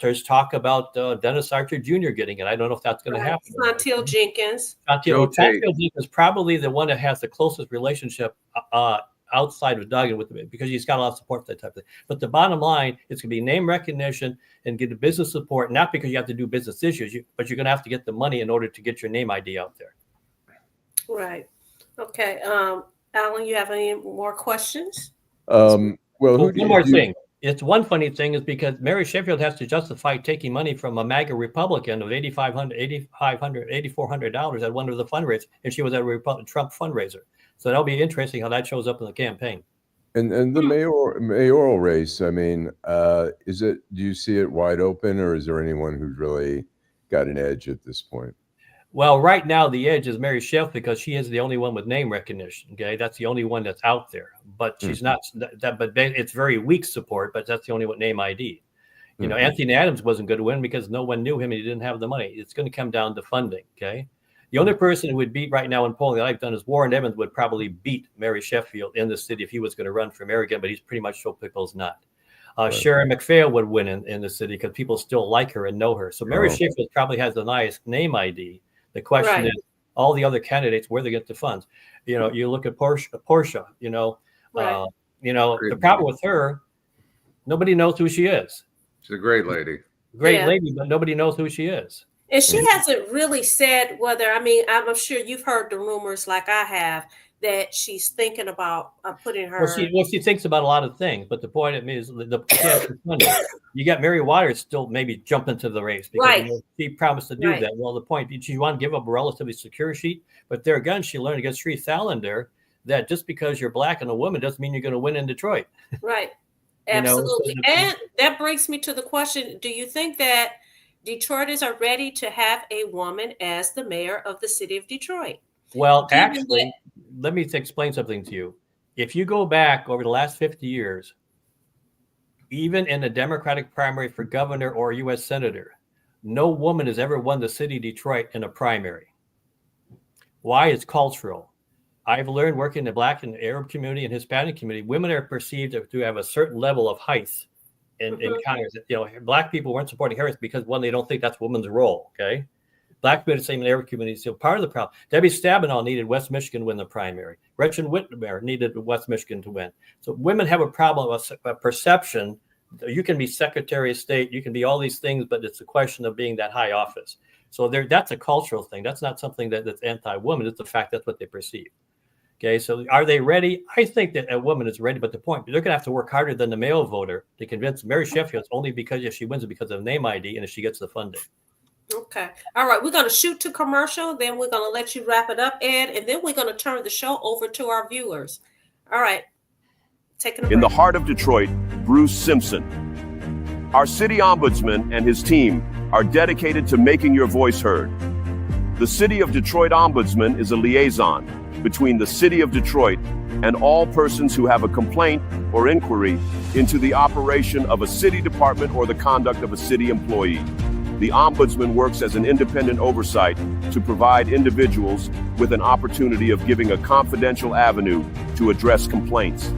there's talk about Dennis Archer Jr. getting it. I don't know if that's going to happen. Chantel Jenkins. Chantel Jenkins is probably the one that has the closest relationship outside of Duggan because he's got a lot of support for that type of thing. But the bottom line, it's going to be name recognition and get the business support, not because you have to do business issues, but you're going to have to get the money in order to get your name ID out there. Right. Okay. Allan, you have any more questions? One more thing. It's one funny thing is because Mary Sheffield has to justify taking money from a MAGA Republican of $8,400 at one of the fundraisers, and she was at a Trump fundraiser. So that'll be interesting how that shows up in the campaign. And the mayoral race, I mean, do you see it wide open, or is there anyone who's really got an edge at this point? Well, right now the edge is Mary Sheffield because she is the only one with name recognition. Okay, that's the only one that's out there. But she's not that. But it's very weak support. But that's the only one name ID. Anthony Adams wasn't going to win because no one knew him and he didn't have the money. It's going to come down to funding. Okay, the only person who would beat right now in polling that I've done is Warren Evans would probably beat Mary Sheffield in the city if he was going to run for mayor again. But he's pretty much told people's not. Sharon McPhail would win in the city because people still like her and know her. So Mary Sheffield probably has the nice name ID. The question is, all the other candidates, where they get the funds. You look at Portia. The problem with her, nobody knows who she is. She's a great lady. Lady, but nobody knows who she is. And she hasn't really said whether. I mean, I'm sure you've heard the rumors, like I have, that she's thinking about putting her. Well, she thinks about a lot of things, but the point of me is you got Mary Waters still maybe jump into the race because she promised to do that. Well, the point is she wanted to give up a relatively secure seat, but there again, she learned against Sri Thalander that just because you're Black and a woman doesn't mean you're going to win in Detroit. Right. Absolutely. And that brings me to the question: do you think that Detroiters are ready to have a woman as the mayor of the city of Detroit? Well, actually, let me explain something to you. If you go back over the last 50 years, even in a Democratic primary for governor or U.S. senator, no woman has ever won the city of Detroit in a primary. Why? It's cultural. I've learned working in the Black and Arab community and Hispanic community, women are perceived to have a certain level of height in Congress. Black people weren't supporting Harris because, one, they don't think that's a woman's role, okay? Black community, same in Arab communities. So part of the problem, Debbie Stabenow needed West Michigan to win the primary. Gretchen Whitmer needed West Michigan to win. So women have a problem of a perception. You can be Secretary of State, you can be all these things, but it's a question of being that high office. So that's a cultural thing. That's not something that's anti-woman. It's the fact that's what they perceive. Okay, so are they ready? I think that a woman is ready, but the point, they're going to have to work harder than the male voter to convince Mary Sheffield only because if she wins it because of name ID and if she gets the funding. Okay. All right. We're going to shoot to commercial. Then we're going to let you wrap it up, Ed. And then we're going to turn the show over to our viewers. All right. Taking a break. In the heart of Detroit, Bruce Simpson. Our city ombudsman and his team are dedicated to making your voice heard. The City of Detroit Ombudsman is a liaison between the City of Detroit and all persons who have a complaint or inquiry into the operation of a city department or the conduct of a city employee. The Ombudsman works as an independent oversight to provide individuals with an opportunity of giving a confidential avenue to address complaints.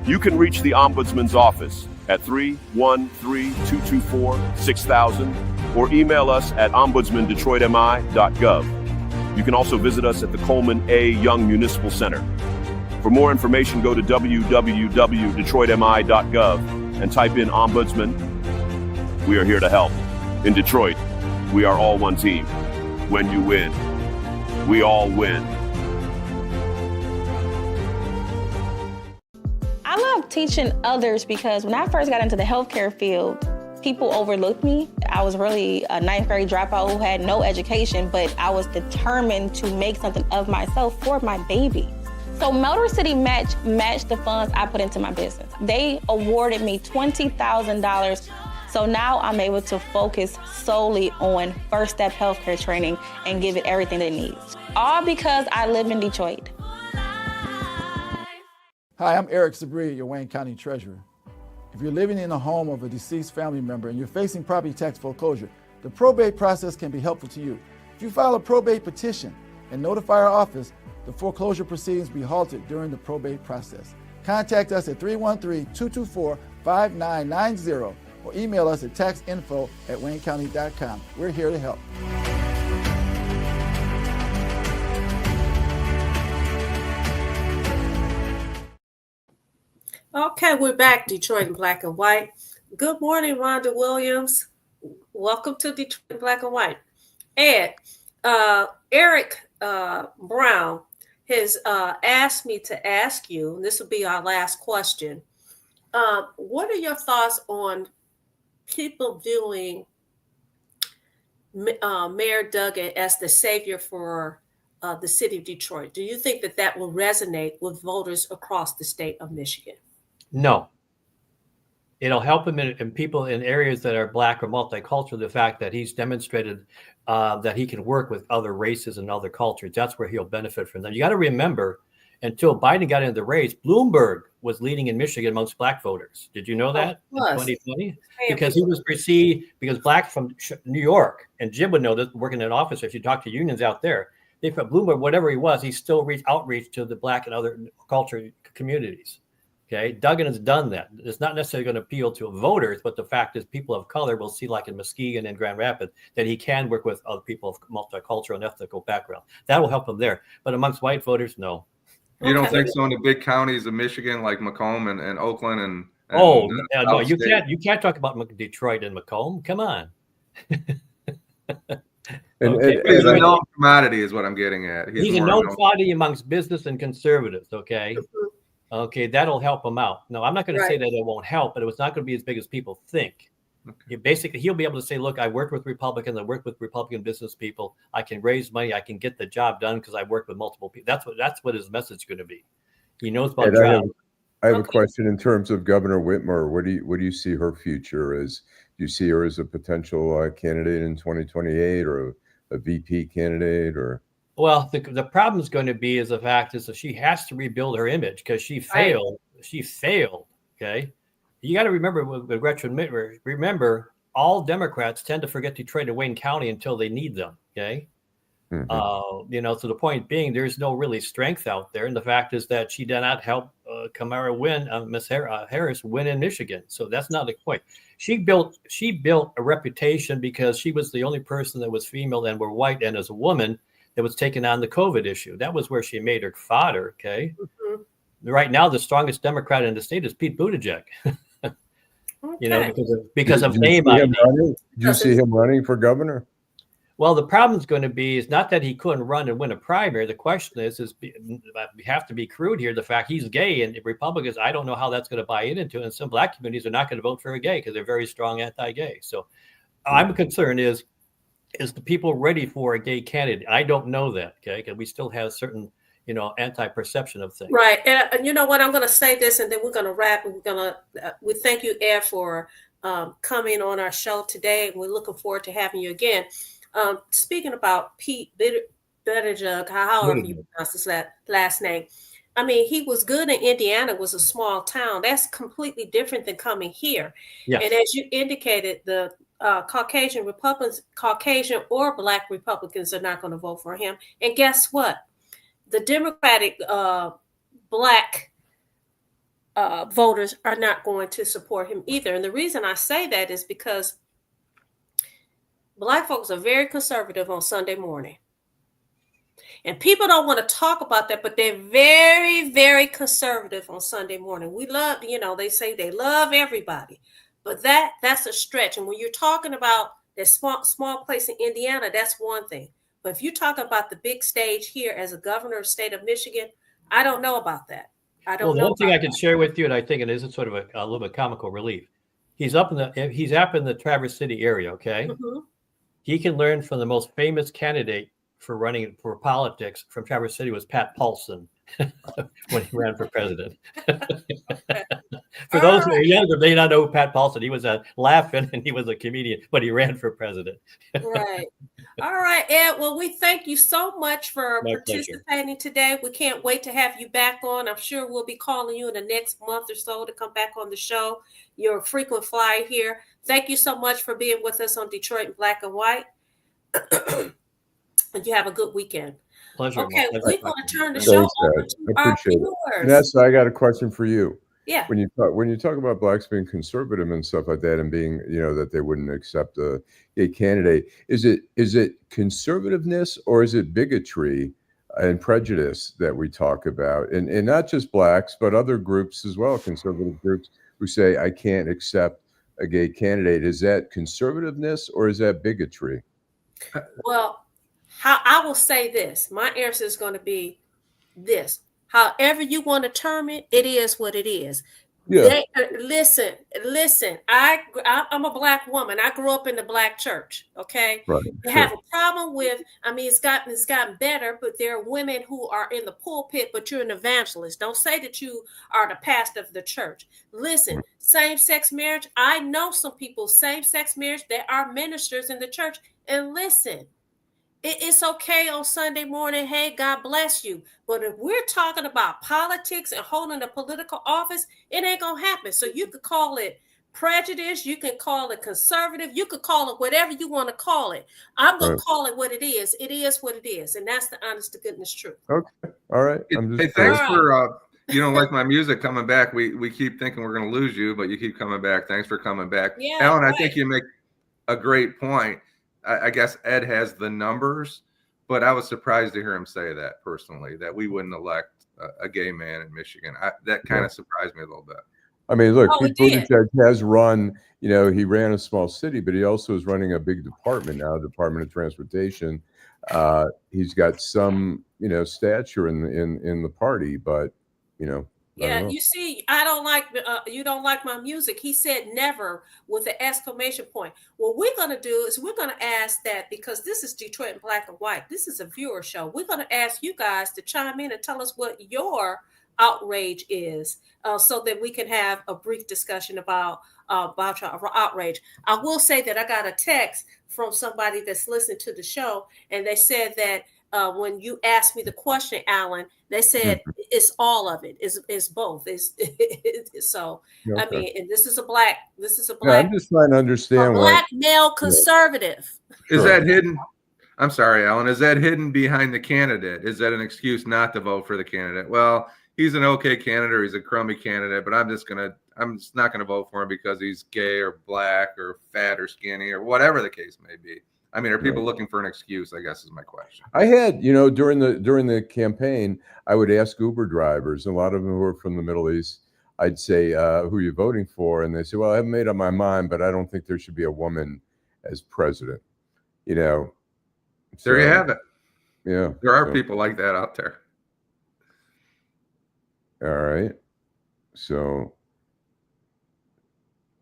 You can reach the Ombudsman's office at 313-224-6000 or email us at ombudsmandetroitmi.gov. You can also visit us at the Coleman A. Young Municipal Center. For more information, go to www.detroitmi.gov and type in Ombudsman. We are here to help. In Detroit, we are all one team. When you win, we all win. I love teaching others because when I first got into the healthcare field, people overlooked me. I was really a ninth grade dropout who had no education, but I was determined to make something of myself for my baby. So Motor City matched the funds I put into my business. They awarded me $20,000. So now I'm able to focus solely on first step healthcare training and give it everything it needs. All because I live in Detroit. Hi, I'm Eric Sabri, your Wayne County Treasurer. If you're living in the home of a deceased family member and you're facing property tax foreclosure, the probate process can be helpful to you. If you file a probate petition and notify our office, the foreclosure proceedings will be halted during the probate process. Contact us at 313-224-5990 or email us at taxinfo@waynecounty.com. We're here to help. Okay, we're back, Detroit in Black and White. Good morning, Rhonda Williams. Welcome to Detroit in Black and White. Ed, Eric Brown has asked me to ask you, and this will be our last question. What are your thoughts on people viewing Mayor Duggan as the savior for the city of Detroit? Do you think that will resonate with voters across the state of Michigan? No. It'll help him in people in areas that are Black or multicultural, the fact that he's demonstrated that he can work with other races and other cultures. That's where he'll benefit from them. You got to remember, until Biden got into the race, Bloomberg was leading in Michigan amongst Black voters. Did you know that in 2020? Because he was perceived, because Black from New York, and Jim would know this, working in an office, if you talk to unions out there, they put Bloomberg, whatever he was, he still outreach to the Black and other culture communities. Okay, Duggan has done that. It's not necessarily going to appeal to voters, but the fact is people of color will see, like in Muskegon and Grand Rapids, that he can work with other people of multicultural and ethnical background. That will help him there. But amongst white voters, no. You don't think so in the big counties of Michigan, like Macomb and Oakland and no, you can't talk about Detroit and Macomb. Come on. He's a known commodity, is what I'm getting at. He's a known commodity amongst business and conservatives. Okay. Okay, that'll help him out. No, I'm not going to say that it won't help, but it's not going to be as big as people think. Okay. He'll be able to say, look, I worked with Republicans, I worked with Republican business people. I can raise money, I can get the job done because I worked with multiple people. That's what his message is going to be. He knows about jobs. I have a question in terms of Governor Whitmer. What do you see her future as? Do you see her as a potential candidate in 2028 or a VP candidate or? Well, the problem is going to be is the fact is that she has to rebuild her image because she failed. She failed. Okay. you got to remember with Gretchen Whitmer, remember all Democrats tend to forget Detroit and Wayne County until they need them. Okay. So the point being, there's no really strength out there. And the fact is that she did not help Kamala win, Miss Harris win in Michigan. So that's not the point. She built a reputation because she was the only person that was female and were white and as a woman that was taking on the COVID issue. That was where she made her fodder. Okay. Mm-hmm. Right now, the strongest Democrat in the state is Pete Buttigieg. Okay. Because of name ID. Did you see him running for governor? Well, the problem is going to be is not that he couldn't run and win a primary. The question is we have to be crude here. The fact he's gay and Republicans, I don't know how that's going to buy into. And some black communities are not going to vote for a gay because they're very strong anti-gay. So I'm concerned is the people ready for a gay candidate? I don't know that. Okay, because we still have certain anti-perception of things. Right, and you know what? I'm going to say this, and then we're going to wrap. We thank you, Ed, for coming on our show today, and we're looking forward to having you again. Speaking about Pete Buttigieg, however you pronounce his last name, I mean, he was good in Indiana, was a small town. That's completely different than coming here. Yes. And as you indicated, the Caucasian Republicans, Caucasian or Black Republicans are not going to vote for him. And guess what? The Democratic Black voters are not going to support him either. And the reason I say that is because Black folks are very conservative on Sunday morning. And people don't want to talk about that, but they're very, very conservative on Sunday morning. We love, they say they love everybody, but that's a stretch. And when you're talking about that small place in Indiana, that's one thing. But if you talk about the big stage here as a governor of the state of Michigan, I don't know about that. I don't know. Well, one thing I can share with you, and I think it is sort of a little bit comical relief. He's up in the Traverse City area. Okay. Mm-hmm. He can learn from the most famous candidate for running for politics from Traverse City was Pat Paulson when he ran for president. For those who are younger, they not know who Pat Paulson. He was laughing and he was a comedian, but he ran for president. Right. All right, Ed. Well, we thank you so much for participating today. We can't wait to have you back on. I'm sure we'll be calling you in the next month or so to come back on the show. You're a frequent flyer here. Thank you so much for being with us on Detroit in Black and White. And you have a good weekend. Pleasure. Okay, we're going to turn the show over to our viewers. Vanessa, I got a question for you. Yeah. When you talk about blacks being conservative and stuff like that, and being that they wouldn't accept a gay candidate, is it conservativeness or is it bigotry and prejudice that we talk about, and not just blacks but other groups as well, conservative groups who say I can't accept a gay candidate? Is that conservativeness or is that bigotry? Well, I will say this. My answer is going to be this. However you want to term it, it is what it is. Yeah. Listen. I'm a Black woman. I grew up in the Black church. Okay. Right. They have a problem with. I mean, it's gotten better, but there are women who are in the pulpit, but you're an evangelist. Don't say that you are the pastor of the church. Listen, same-sex marriage. I know some people same-sex marriage. There are ministers in the church, and listen. It's okay on Sunday morning. Hey, God bless you. But if we're talking about politics and holding a political office, it ain't going to happen. So you could call it prejudice. You can call it conservative. You could call it whatever you want to call it. I'm going to call it what it is. It is what it is. And that's the honest to goodness truth. Okay. All right. Hey, thanks for, like my music coming back. We keep thinking we're going to lose you, but you keep coming back. Thanks for coming back. Yeah, Allan, right. I think you make a great point. I guess Ed has the numbers, but I was surprised to hear him say that personally, that we wouldn't elect a gay man in Michigan. That kind of surprised me a little bit. I mean, look, Pete Buttigieg has run, he ran a small city, but he also is running a big department now, Department of Transportation. He's got some, stature in the party, but, Yeah, you see, you don't like my music. He said never with an exclamation point. What we're going to do is we're going to ask that, because this is Detroit in Black and White. This is a viewer show. We're going to ask you guys to chime in and tell us what your outrage is, so that we can have a brief discussion about your outrage. I will say that I got a text from somebody that's listening to the show, and they said that when you asked me the question, Allan, they said it's all of it. It's both. So Okay. I mean, and this is a black. Yeah, I'm just trying to understand black male conservative. Is that hidden? I'm sorry, Allan. Is that hidden behind the candidate? Is that an excuse not to vote for the candidate? Well, he's an okay candidate, or he's a crummy candidate, but I'm just not gonna vote for him because he's gay or black or fat or skinny or whatever the case may be. I mean, are people looking for an excuse? I guess is my question. I had, during the campaign, I would ask Uber drivers, and a lot of them were from the Middle East. I'd say, who are you voting for? And they say, well, I haven't made up my mind, but I don't think there should be a woman as president. There you have it. Yeah. There are people like that out there. All right. So,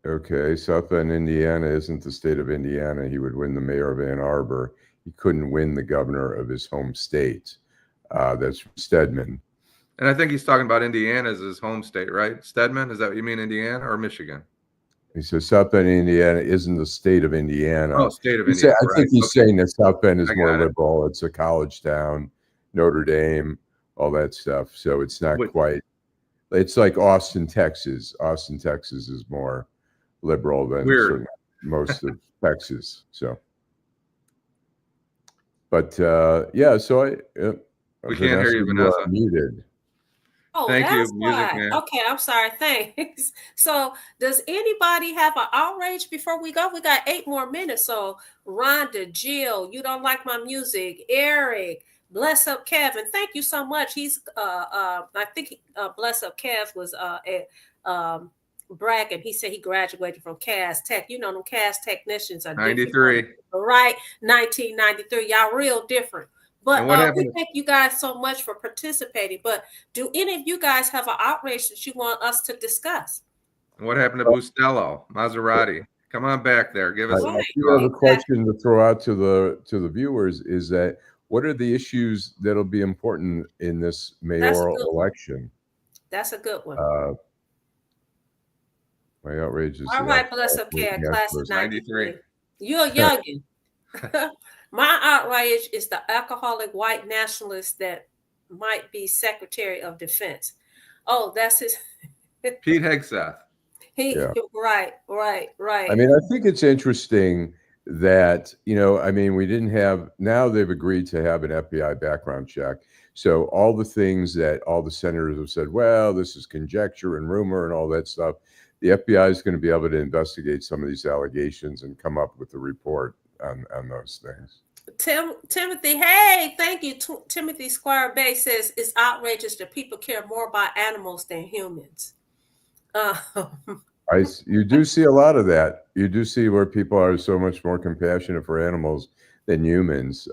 okay, South Bend, Indiana isn't the state of Indiana. He would win the mayor of Ann Arbor. He couldn't win the governor of his home state. That's Stedman. And I think he's talking about Indiana as his home state, right? Stedman, is that what you mean, Indiana or Michigan? He says South Bend, Indiana isn't the state of Indiana. Oh, state of Indiana. I think he's saying that South Bend is more liberal. It's a college town, Notre Dame, all that stuff. So it's not quite. It's like Austin, Texas. Austin, Texas is more liberal than most of Texas. So, but yeah. So we can't hear you, Vanessa. Muted. Oh, thank that's you. Music why. man. Okay, I'm sorry. Thanks. So, does anybody have an outrage before we go? We got 8 more minutes. So, Rhonda, Jill, you don't like my music. Eric, Bless Up Kevin, thank you so much. He's I think Bless Up Kev was bragging. He said he graduated from Cass Tech. You know, them Cass technicians are 93, right? 1993. Y'all real different. But we thank you guys so much for participating. But do any of you guys have an outrage that you want us to discuss? What happened to Bustelo, Maserati? Come on back there. Give us. I have a question to throw out to the viewers. Is that what are the issues that'll be important in this mayoral election? That's a good one. My outrage is all right. Bless up, Cat. Class of 93. You're a youngin'. My outrage is the alcoholic white nationalist that might be Secretary of Defense. Oh, that's his. Pete Hegseth. Right. I mean, I think it's interesting that, we didn't have, now they've agreed to have an FBI background check. So all the things that all the senators have said, well, this is conjecture and rumor and all that stuff, the FBI is going to be able to investigate some of these allegations and come up with a report on those things. Timothy, hey, thank you. Timothy Squire Bay says it's outrageous that people care more about animals than humans. You do see a lot of that. You do see where people are so much more compassionate for animals than humans.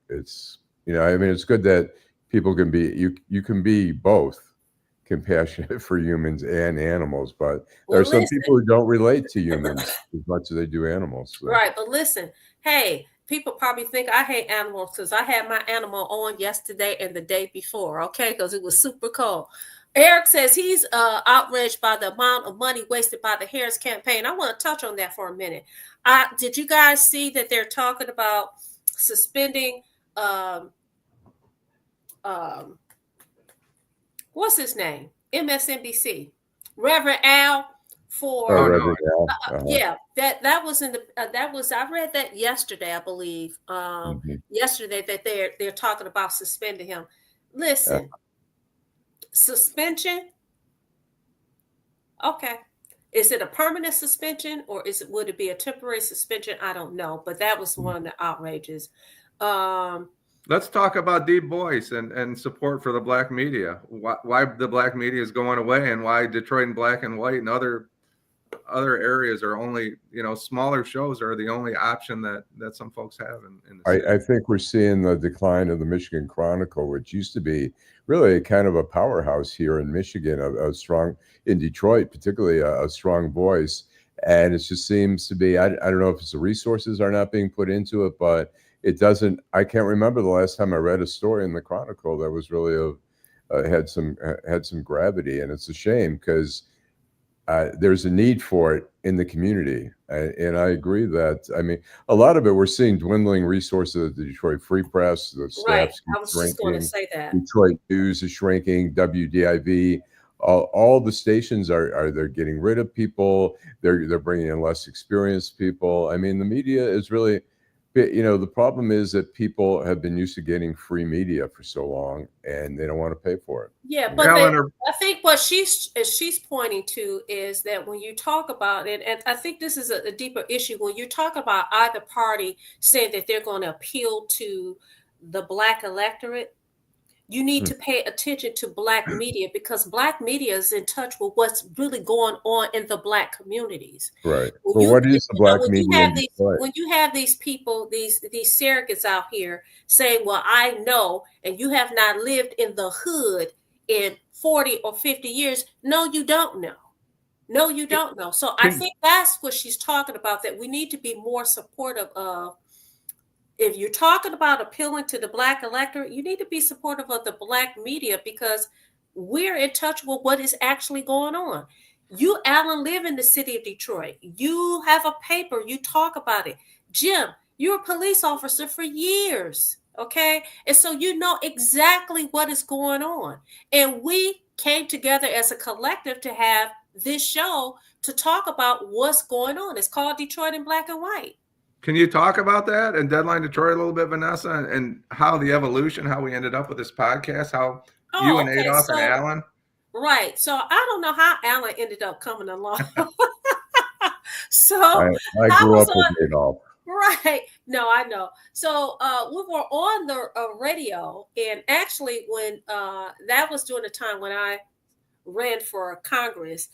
It's it's good that people can be you can be both compassionate for humans and animals, but there are some people who don't relate to humans as much as they do animals. So. Right, but listen, hey, people probably think I hate animals because I had my animal on yesterday and the day before, okay, because it was super cold. Eric says he's outraged by the amount of money wasted by the Harris campaign. I want to touch on that for a minute. Did you guys see that they're talking about suspending what's his name? MSNBC, Reverend Al for Reverend Al. yeah, that was in the I read that yesterday, I believe. Yesterday that they're talking about suspending him. Listen, suspension. Okay. Is it a permanent suspension or would it be a temporary suspension? I don't know, but that was one of the outrages. Let's talk about deep voice and support for the black media. Why the black media is going away and why Detroit and Black and White and other areas are only, smaller shows are the only option that some folks have in the city. I think we're seeing the decline of the Michigan Chronicle, which used to be really kind of a powerhouse here in Michigan, a strong, in Detroit, particularly a strong voice. And it just seems to be, I don't know if it's the resources are not being put into it, but it doesn't, I can't remember the last time I read a story in the Chronicle that was really had some gravity. And it's a shame because there's a need for it in the community. And I agree that, I mean, a lot of it, we're seeing dwindling resources at the Detroit Free Press, the Right. staff's I was just going to shrinking, say that. Detroit News is shrinking, WDIV, all the stations are they're getting rid of people, they're bringing in less experienced people. I mean, the media is really, the problem is that people have been used to getting free media for so long, and they don't want to pay for it. Yeah, but I think what she's pointing to is that when you talk about it, and I think this is a deeper issue, when you talk about either party saying that they're going to appeal to the Black electorate, you need to pay attention to Black media, because Black media is in touch with what's really going on in the Black communities. Right. Well, what is the Black media? When you have these people, these surrogates out here saying, well, I know, and you have not lived in the hood in 40 or 50 years. No, you don't know. No, you don't know. So I think that's what she's talking about, that we need to be more supportive of. If you're talking about appealing to the Black electorate, you need to be supportive of the Black media, because we're in touch with what is actually going on. You, Allan, live in the city of Detroit. You have a paper. You talk about it. Jim, you're a police officer for years, okay? And so you know exactly what is going on. And we came together as a collective to have this show to talk about what's going on. It's called Detroit in Black and White. Can you talk about that and Deadline Detroit a little bit, Vanessa, and how the evolution, how we ended up with this podcast, how you and Adolph and Allan? Right. So I don't know how Allan ended up coming along. So I grew up with Adolph. Right. No, I know. So we were on the radio, and actually when that was during the time when I ran for Congress,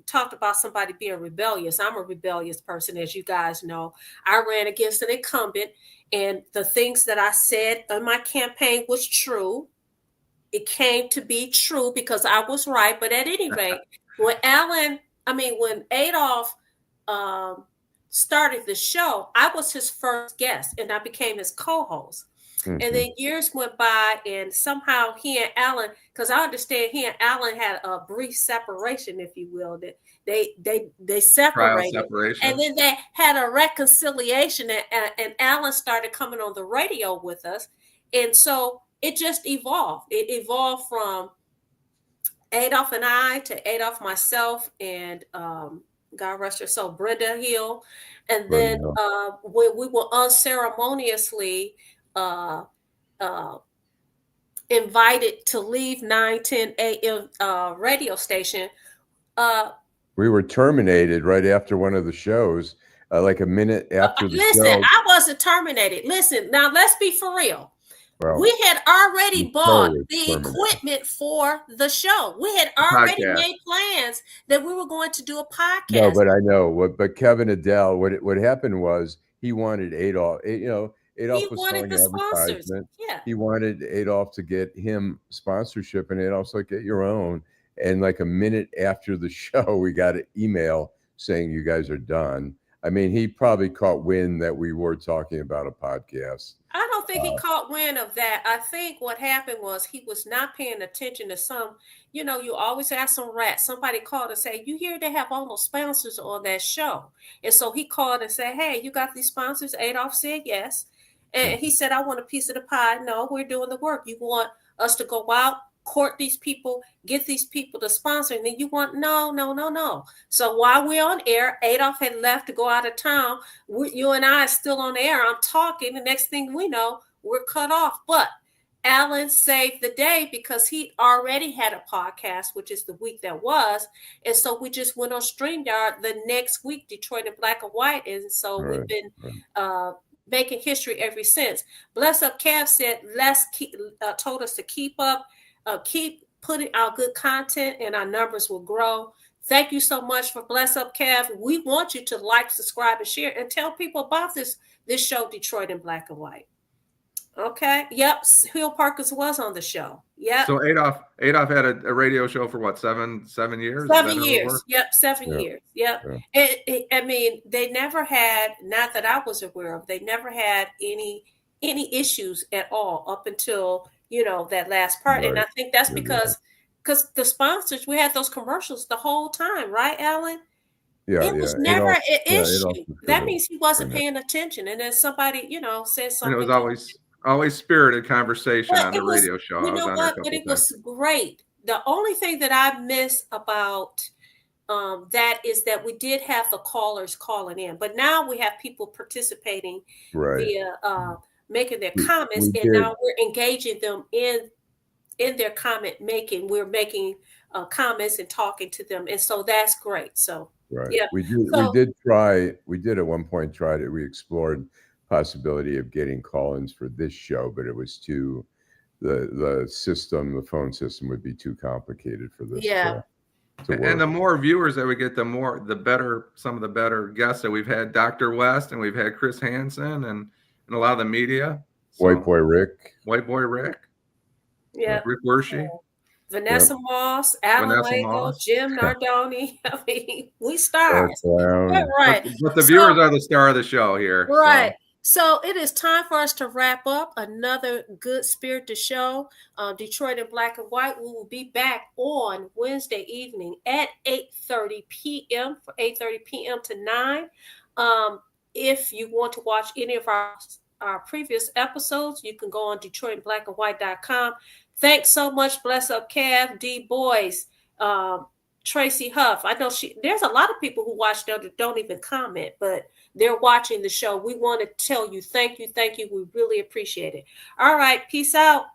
talked about somebody being rebellious. I'm a rebellious person, as you guys know. I ran against an incumbent, and the things that I said in my campaign was true. It came to be true because I was right. But at any rate, when Adolph started the show, I was his first guest, and I became his co-host. Mm-hmm. And then years went by, and somehow he and Allan, because I understand he and Allan had a brief separation, if you will, that they separated, and then they had a reconciliation, and Allan started coming on the radio with us, and so it just evolved. It evolved from Adolph and I to Adolph, myself, and God rest her soul, Brenda Hill, and then when we were unceremoniously invited to leave 9:10 a.m. Radio station. We were terminated right after one of the shows, like a minute after the show. Listen, I wasn't terminated. Listen, now let's be for real. Well, we had already bought the equipment for the show. We had already made plans that we were going to do a podcast. No, but I know. But Kevin Adele, what happened was he wanted Adolph. Adolph was selling advertisement. Yeah. He wanted Adolph to get him sponsorship, and Adolph's like, get your own. And like a minute after the show, we got an email saying you guys are done. I mean, he probably caught wind that we were talking about a podcast. I don't think he caught wind of that. I think what happened was he was not paying attention to some, you always ask some rat. Somebody called and say, you hear they have all those sponsors on that show. And so he called and said, hey, you got these sponsors? Adolph said yes. And he said, I want a piece of the pie. No, we're doing the work. You want us to go out, court these people, get these people to sponsor, and then you want no. So while we're on air, Adolph had left to go out of town. You and I are still on air. I'm talking. The next thing we know, we're cut off. But Allan saved the day because he already had a podcast, which is the week that was. And so we just went on StreamYard the next week, Detroit in Black and White. And so we've been making history ever since. Bless Up Kev said, told us to keep putting out good content, and our numbers will grow. Thank you so much for Bless Up Kev. We want you to like, subscribe, and share, and tell people about this show, Detroit in Black and White. Okay. Yep. Hill Parkers was on the show. Yep. So Adolph had a radio show for what, 7 years? 7 years. Yep. 7 years. Yep. Yeah. I mean, they never had, not that I was aware of, they never had any issues at all up until, that last part. Right. And I think that's because because the sponsors, we had those commercials the whole time, right, Allan? Yeah, It was yeah. never an It issue. also That could means he wasn't have. paying attention. And then somebody, said And it was something. always spirited conversation But on the it was, radio show. you I was know on there a what? But couple it of times. was great. The only thing that I miss about that is that we did have the callers calling in, but now we have people participating Right. via making their We comments, and did. now we're engaging them in their comment making. We're making comments and talking to them, and so that's great. So Right. yeah, We so did at one point we explored possibility of getting call-ins for this show, but it was too, the phone system would be too complicated for this yeah. to work. And the more viewers that we get, the better. Some of the better guests that we've had, Dr. West, and we've had Chris Hansen, and a lot of the media. White Boy Rick. Yeah. Rick Wershey. Vanessa Moss, Allan Vanessa Lengel, Moss. Jim Nardone. I mean, we stars. Brown. Right. But the viewers are the star of the show here. Right. So it is time for us to wrap up another good spirited show. Detroit in Black and White. We will be back on Wednesday evening at 8:30 p.m. for 8:30 p.m. to 9. If you want to watch any of our previous episodes, you can go on DetroitBlackandWhite.com. Thanks so much. Bless up, Cav, D Boys, Tracy Huff. I know there's a lot of people who watch that don't even comment, but they're watching the show. We want to tell you thank you. We really appreciate it. All right. Peace out.